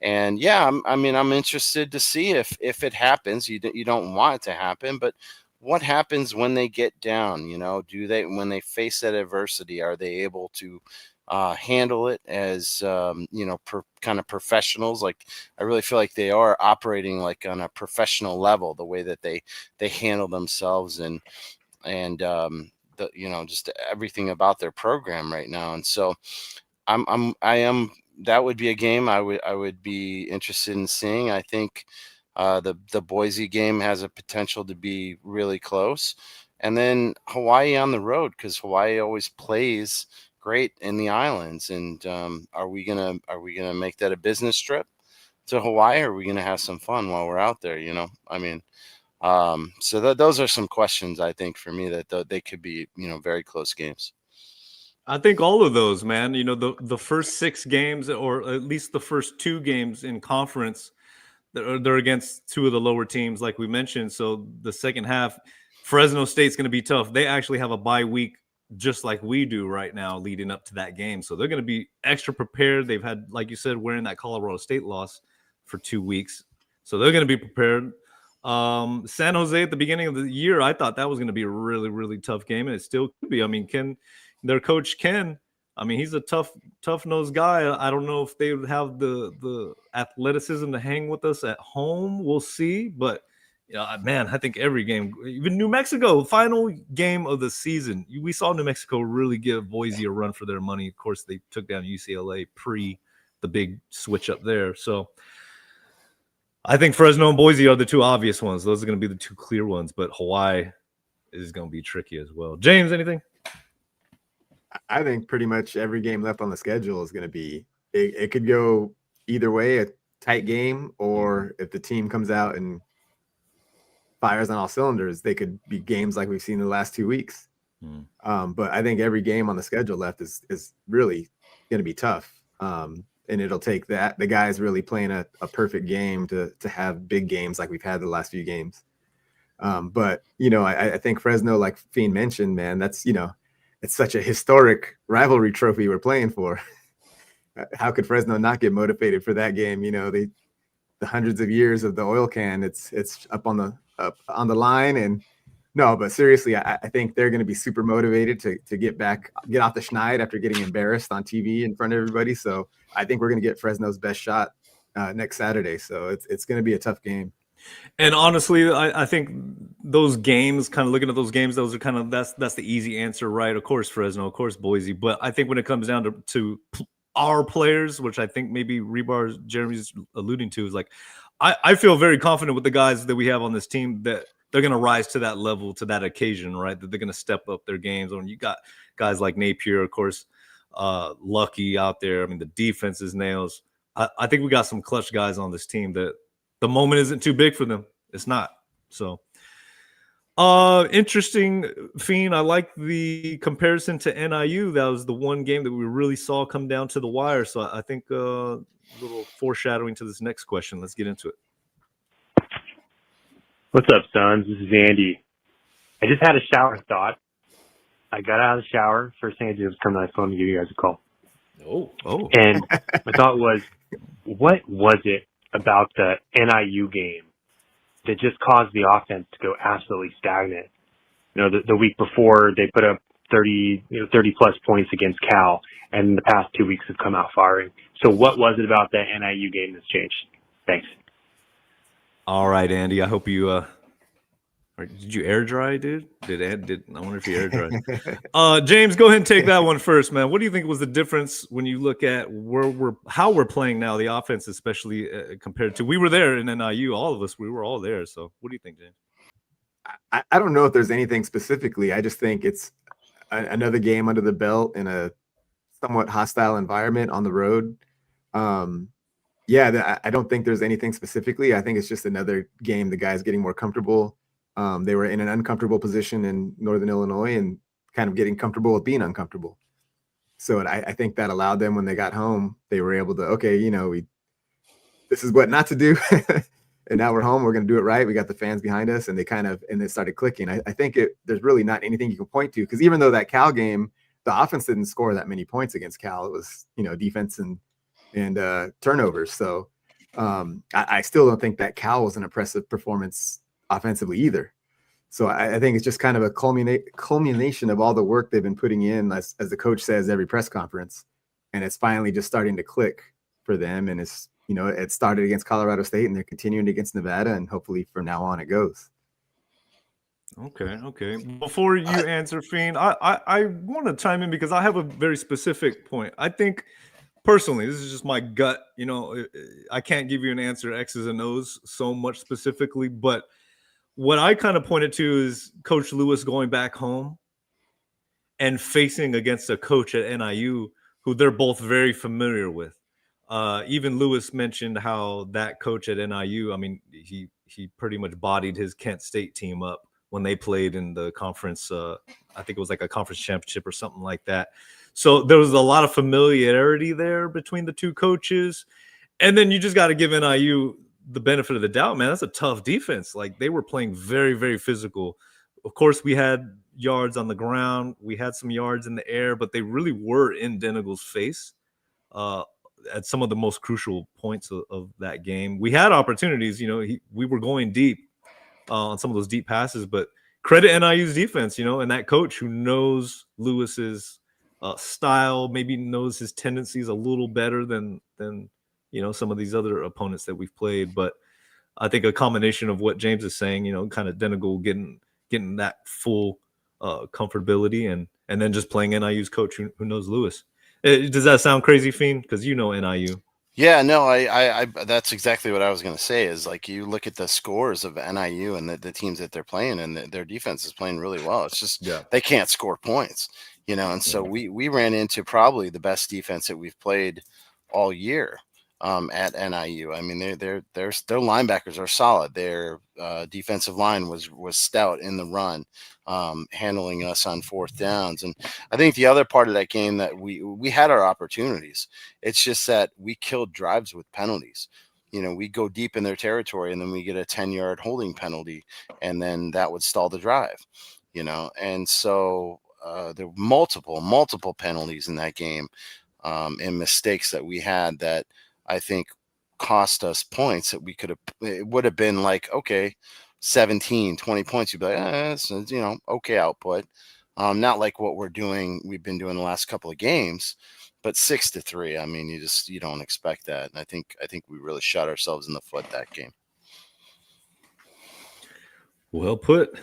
And yeah, I'm interested to see if it happens. You don't want it to happen, but what happens when they get down? When they face that adversity, are they able to handle it as kind of professionals? Like, I really feel like they are operating like on a professional level, the way that they handle themselves and just everything about their program right now. And so that would be a game I would be interested in seeing. I think the Boise game has a potential to be really close. And then Hawaii on the road, because Hawaii always plays great in the islands. And are we gonna make that a business trip to Hawaii? Or are we gonna have some fun while we're out there? So those are some questions, I think, for me, that they could be very close games. I think all of those, man. The first 6 games, or at least the first 2 games in conference, they're against 2 of the lower teams, like we mentioned. So the second half, Fresno State's going to be tough. They actually have a bye week, just like we do right now, leading up to that game. So they're going to be extra prepared. They've had, like you said, wearing that Colorado State loss for 2 weeks, so they're going to be prepared. San Jose at the beginning of the year, I thought that was going to be a really, really tough game, and it still could be. I mean, their coach Ken, I mean, he's a tough-nosed guy. I don't know if they would have the athleticism to hang with us at home. We'll see. But, man, I think every game, even New Mexico, final game of the season, we saw New Mexico really give Boise a run for their money. Of course, they took down UCLA pre the big switch up there. So I think Fresno and Boise are the 2 obvious ones. Those are going to be the 2 clear ones. But Hawaii is going to be tricky as well. James, anything? I think pretty much every game left on the schedule is going to be, it could go either way, a tight game, or if the team comes out and fires on all cylinders, they could be games like we've seen in the last 2 weeks. But I think every game on the schedule left is really going to be tough. And it'll take the guys really playing a perfect game to have big games like we've had the last few games. But, I think Fresno, like Fiend mentioned, man, that's, it's such a historic rivalry trophy we're playing for. How could Fresno not get motivated for that game? The hundreds of years of the oil can, it's up on the line. And no, but seriously, I think they're going to be super motivated to get off the schneid after getting embarrassed on TV in front of everybody. So I think we're going to get Fresno's best shot next Saturday. So it's going to be a tough game. And honestly, I think those games, kind of looking at those games, those are kind of that's the easy answer, right? Of course, Fresno, of course, Boise. But I think when it comes down to our players, which I think maybe Rebar Jeremy's alluding to, is like I feel very confident with the guys that we have on this team that they're going to rise to that level, to that occasion, right? That they're going to step up their games. When you got guys like Napier, of course, Lucky out there. I mean, the defense is nails. I think we got some clutch guys on this team that the moment isn't too big for them. It's not. So interesting, Fiend. I like the comparison to NIU. That was the one game that we really saw come down to the wire. So I think a little foreshadowing to this next question. Let's get into it. What's up, sons? This is Andy. I just had a shower thought. I got out of the shower. First thing I did was turn my phone to give you guys a call. Oh. And my thought was, what was it about the NIU game that just caused the offense to go absolutely stagnant? The week before they put up 30 plus points against Cal, and the past 2 weeks have come out firing. So what was it about the NIU game that's changed? Thanks. All right, Andy. I hope you are Or did you air dry, dude? Did I wonder if you air dry? James, go ahead and take that one first, man. What do you think was the difference when you look at how we're playing now, the offense, especially compared to we were there in NIU, all of us, we were all there. So, what do you think, James? I don't know if there's anything specifically. I just think it's another game under the belt in a somewhat hostile environment on the road. I don't think there's anything specifically. I think it's just another game. The guys getting more comfortable. They were in an uncomfortable position in Northern Illinois and kind of getting comfortable with being uncomfortable. So I think that allowed them when they got home, they were able to, okay, this is what not to do. And now we're home. We're going to do it right. We got the fans behind us, and they started clicking. I think there's really not anything you can point to, because even though that Cal game, the offense didn't score that many points against Cal. It was, defense and turnovers. So I still don't think that Cal was an impressive performance offensively either. So I think it's just kind of a culmination of all the work they've been putting in, as the coach says every press conference, and it's finally just starting to click for them. And it's, it started against Colorado State, and they're continuing against Nevada, and hopefully from now on it goes. Okay. Before you answer, Fiend, I want to chime in because I have a very specific point. I think personally, this is just my gut. I can't give you an answer X's and O's so much specifically, but what I kind of pointed to is Coach Lewis going back home and facing against a coach at NIU who they're both very familiar with. Even Lewis mentioned how that coach at NIU, I mean, he pretty much bodied his Kent State team up when they played in the conference. I think it was like a conference championship or something like that. So there was a lot of familiarity there between the two coaches. And then you just got to give NIU the benefit of the doubt, man. That's a tough defense. Like, they were playing very, very physical. Of course, we had yards on the ground. We had some yards in the air, but they really were in Denigle's face at some of the most crucial points of that game. We had opportunities, we were going deep on some of those deep passes, but credit NIU's defense, and that coach who knows Lewis's style, maybe knows his tendencies a little better than some of these other opponents that we've played. But I think a combination of what James is saying, kind of Denigle getting that full comfortability and then just playing NIU's coach who knows Lewis. Does that sound crazy, Fiend? Because NIU. Yeah, no, I that's exactly what I was going to say, is like, you look at the scores of NIU and the teams that they're playing, and their defense is playing really well. It's just they can't score points, and so we ran into probably the best defense that we've played all year at NIU. I mean, their linebackers are solid. Their defensive line was stout in the run, handling us on fourth downs. And I think the other part of that game, that we had our opportunities. It's just that we killed drives with penalties. We go deep in their territory, and then we get a 10-yard holding penalty, and then that would stall the drive. And so there were multiple penalties in that game, and mistakes that we had that I think cost us points that we could have. It would have been like, okay, 17, 20 points. You'd be like, that's, okay output. Not like what we've been doing the last couple of games, but 6-3. I mean, you don't expect that. And I think we really shot ourselves in the foot that game. Well put.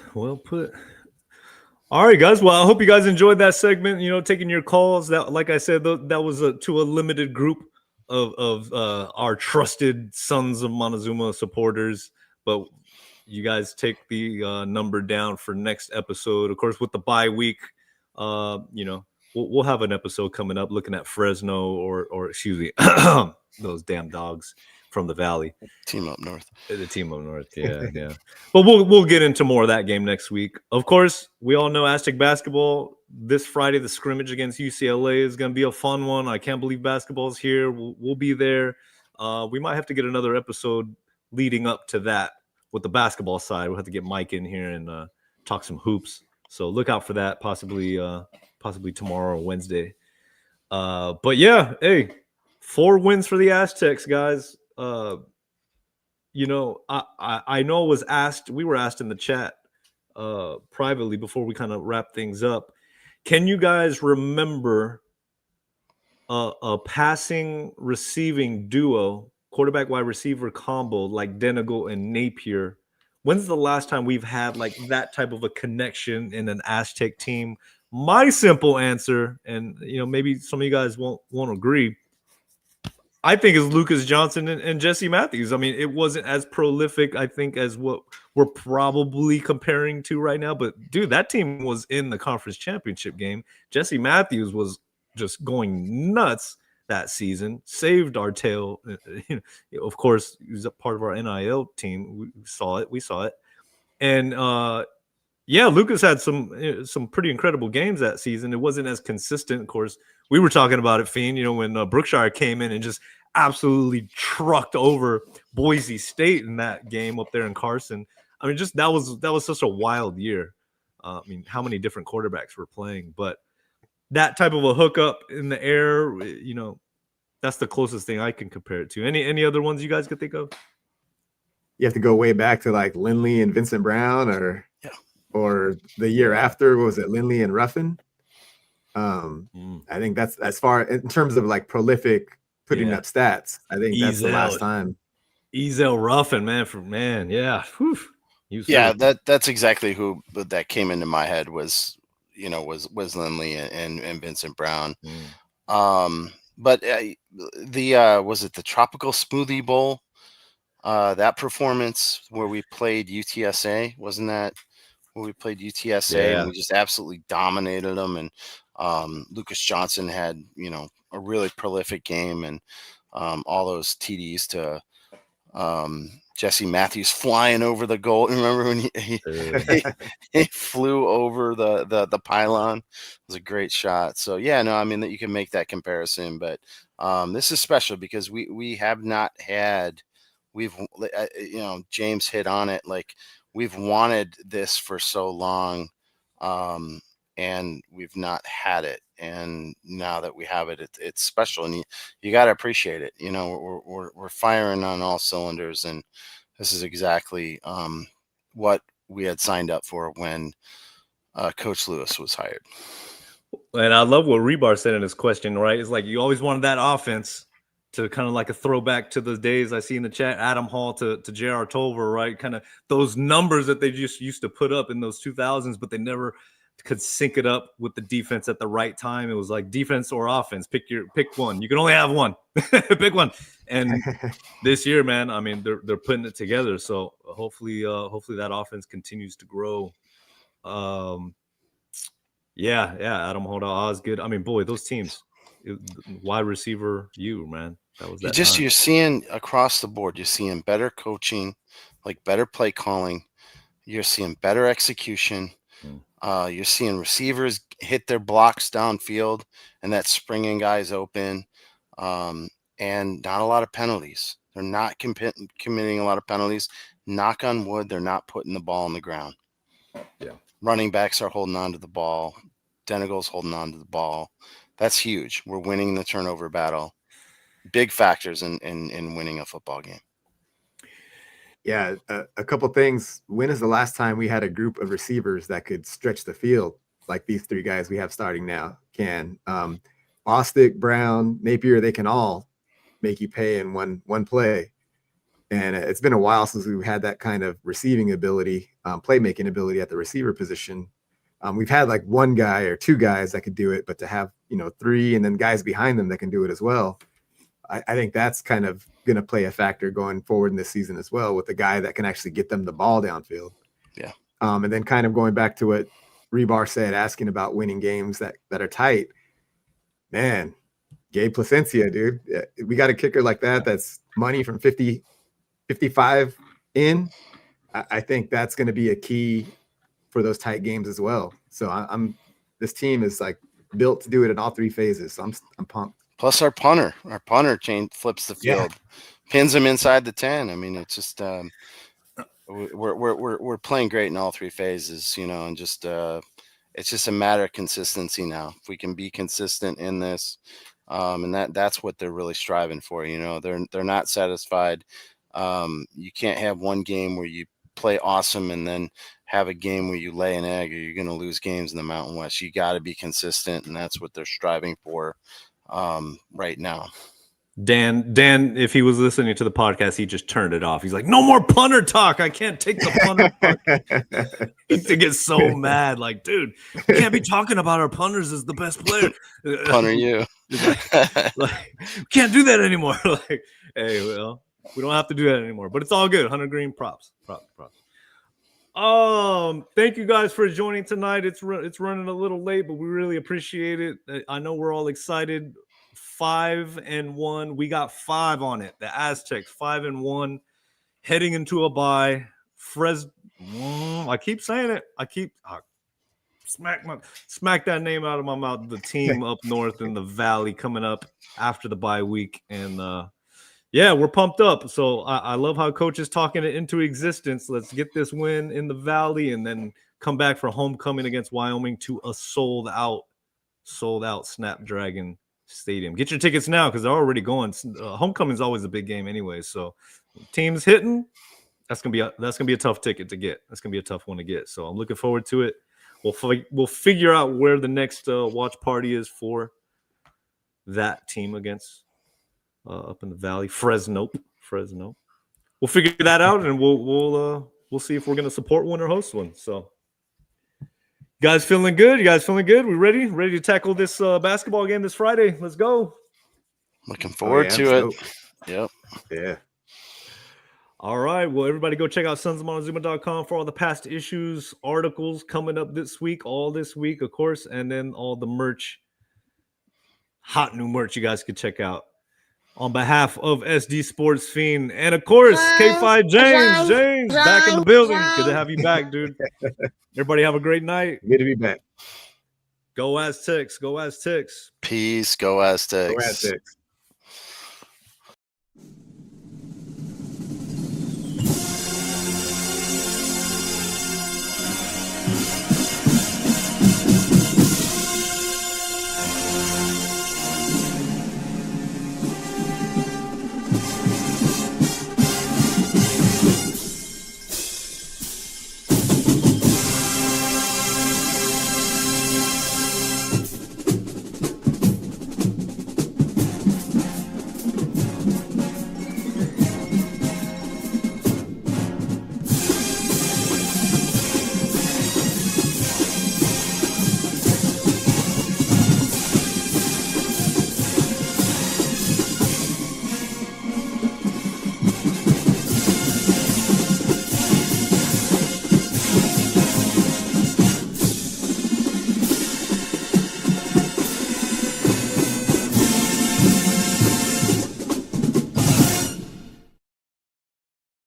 All right, guys. Well, I hope you guys enjoyed that segment, taking your calls. That, like I said, that was to a limited group of our trusted Sons of Montezuma supporters, but you guys take the number down for next episode. Of course, with the bye week, we'll have an episode coming up looking at Fresno or excuse me, those damn dogs from the Valley. Team up north. The team up north, yeah. But we'll get into more of that game next week. Of course, we all know Aztec basketball. This Friday, the scrimmage against UCLA is going to be a fun one. I can't believe basketball's here. We'll be there. We might have to get another episode leading up to that with the basketball side. We'll have to get Mike in here and talk some hoops. So look out for that, possibly tomorrow or Wednesday. But yeah, hey, 4 wins for the Aztecs, guys. I know we were asked in the chat privately before we kind of wrap things up. Can you guys remember a passing receiving duo, quarterback wide receiver combo like Denigle and Napier when's the last time we've had like that type of a connection in an Aztec team? My simple answer, and maybe some of you guys won't agree, I think is Lucas Johnson and Jesse Matthews. I mean, it wasn't as prolific, I think, as what we're probably comparing to right now. But dude, that team was in the conference championship game. Jesse Matthews was just going nuts that season, saved our tail. Of course, he was a part of our NIL team. We saw it. And yeah, Lucas had some pretty incredible games that season. It wasn't as consistent. Of course, we were talking about it, Fiend, when Brookshire came in and just absolutely trucked over Boise State in that game up there in Carson. I mean, just that was such a wild year. I mean, how many different quarterbacks were playing, but that type of a hookup in the air, that's the closest thing I can compare it to. Any other ones you guys could think of? You have to go way back to like Lindley and Vincent Brown, or the year after, what was it, Lindley and Ruffin? I think that's as far in terms of like prolific putting up stats. I think that's the last time. Ezel Ruffin, man, yeah. Whew. Yeah, that's exactly who that came into my head was Lindley and Vincent Brown. But was it the Tropical Smoothie Bowl? That performance where we played UTSA, wasn't that where we played UTSA and we just absolutely dominated them? And Lucas Johnson had a really prolific game, and all those TDs to Jesse Matthews flying over the goal. Remember when he flew over the pylon? It was a great shot. So yeah, no, I mean that you can make that comparison, but this is special because we have not had. James hit on it. Like, we've wanted this for so long, and we've not had it. And now that we have it, it's special, and you got to appreciate it. We're firing on all cylinders, and this is exactly what we had signed up for when Coach Lewis was hired. And I love what Rebar said in his question, right? It's like you always wanted that offense to kind of like a throwback to the days I see in the chat, Adam Hall to J.R. Tolver, right? Kind of those numbers that they just used to put up in those 2000s, but they never could sync it up with the defense at the right time. It was like defense or offense. Pick one. You can only have one. Pick one. And this year, man, I mean, they're putting it together. So hopefully that offense continues to grow. Yeah, Adam Hall, Osgood. I mean, boy, those teams. Wide receiver, man. That was that. You're seeing across the board. You're seeing better coaching, like better play calling. You're seeing better execution. You're seeing receivers hit their blocks downfield, and that's springing guys open. And not a lot of penalties. They're not committing a lot of penalties. Knock on wood, they're not putting the ball on the ground. Yeah. Running backs are holding on to the ball. Denegal's holding on to the ball. That's huge. We're winning the turnover battle. Big factors in winning a football game. Yeah, a couple things. When is the last time we had a group of receivers that could stretch the field like these three guys we have starting now can? Bostic, Brown, Napier, they can all make you pay in one play. And it's been a while since we've had that kind of receiving ability, playmaking ability at the receiver position. We've had like one guy or two guys that could do it, but to have, three and then guys behind them that can do it as well. I think that's kind of going to play a factor going forward in this season as well, with a guy that can actually get them the ball downfield. Yeah. And then kind of going back to what Rebar said, asking about winning games that are tight, man, Gabe Placencia, dude, we got a kicker like that. That's money from 55 in. I think that's going to be a key for those tight games as well. So this team is like built to do it in all three phases. So I'm pumped. Plus our punter chain flips the field, pins him inside the 10. I mean, it's just we're playing great in all three phases, and just it's just a matter of consistency now. If we can be consistent in this, and that's what they're really striving for. They're not satisfied. You can't have one game where you play awesome and then have a game where you lay an egg, or you're going to lose games in the Mountain West. You got to be consistent, and that's what they're striving for right now. Dan, if he was listening to the podcast, he just turned it off. He's like, no more punter talk. I can't take the punter talk. He used to get so mad. Like, dude, we can't be talking about our punters as the best player. Punter you. like, we can't do that anymore. Like, hey, well, we don't have to do that anymore. But it's all good. Hunter Green, props. Thank you guys for joining tonight. It's running a little late, but we really appreciate it. I know we're all excited. 5-1. We got 5 on it. The Aztecs 5-1, heading into a bye. I keep saying it. Smack that name out of my mouth. The team up north in the valley coming up after the bye week, and yeah, we're pumped up. So I love how coach is talking it into existence. Let's get this win in the valley, and then come back for homecoming against Wyoming to a sold out Snapdragon Stadium. Get your tickets now because they're already going. Homecoming is always a big game anyway. So teams hitting, that's gonna be a tough ticket to get. That's gonna be a tough one to get. So I'm looking forward to it. We'll figure out where the next watch party is for that team against up in the valley. Fresno. We'll figure that out, and we'll see if we're gonna support one or host one. So. You guys feeling good? We ready? Ready to tackle this basketball game this Friday? Let's go. Looking forward to it. Yep. Yeah. All right. Well, everybody go check out sonsofmontezuma.com for all the past issues, articles coming up this week, all this week, of course, and then all the merch, hot new merch you guys can check out. On behalf of SD Sports Fiend and, of course, K5 James, back in the building. Good to have you back, dude. Everybody have a great night. Good to be back. Go Aztecs. Peace. Go Aztecs. Go Aztecs.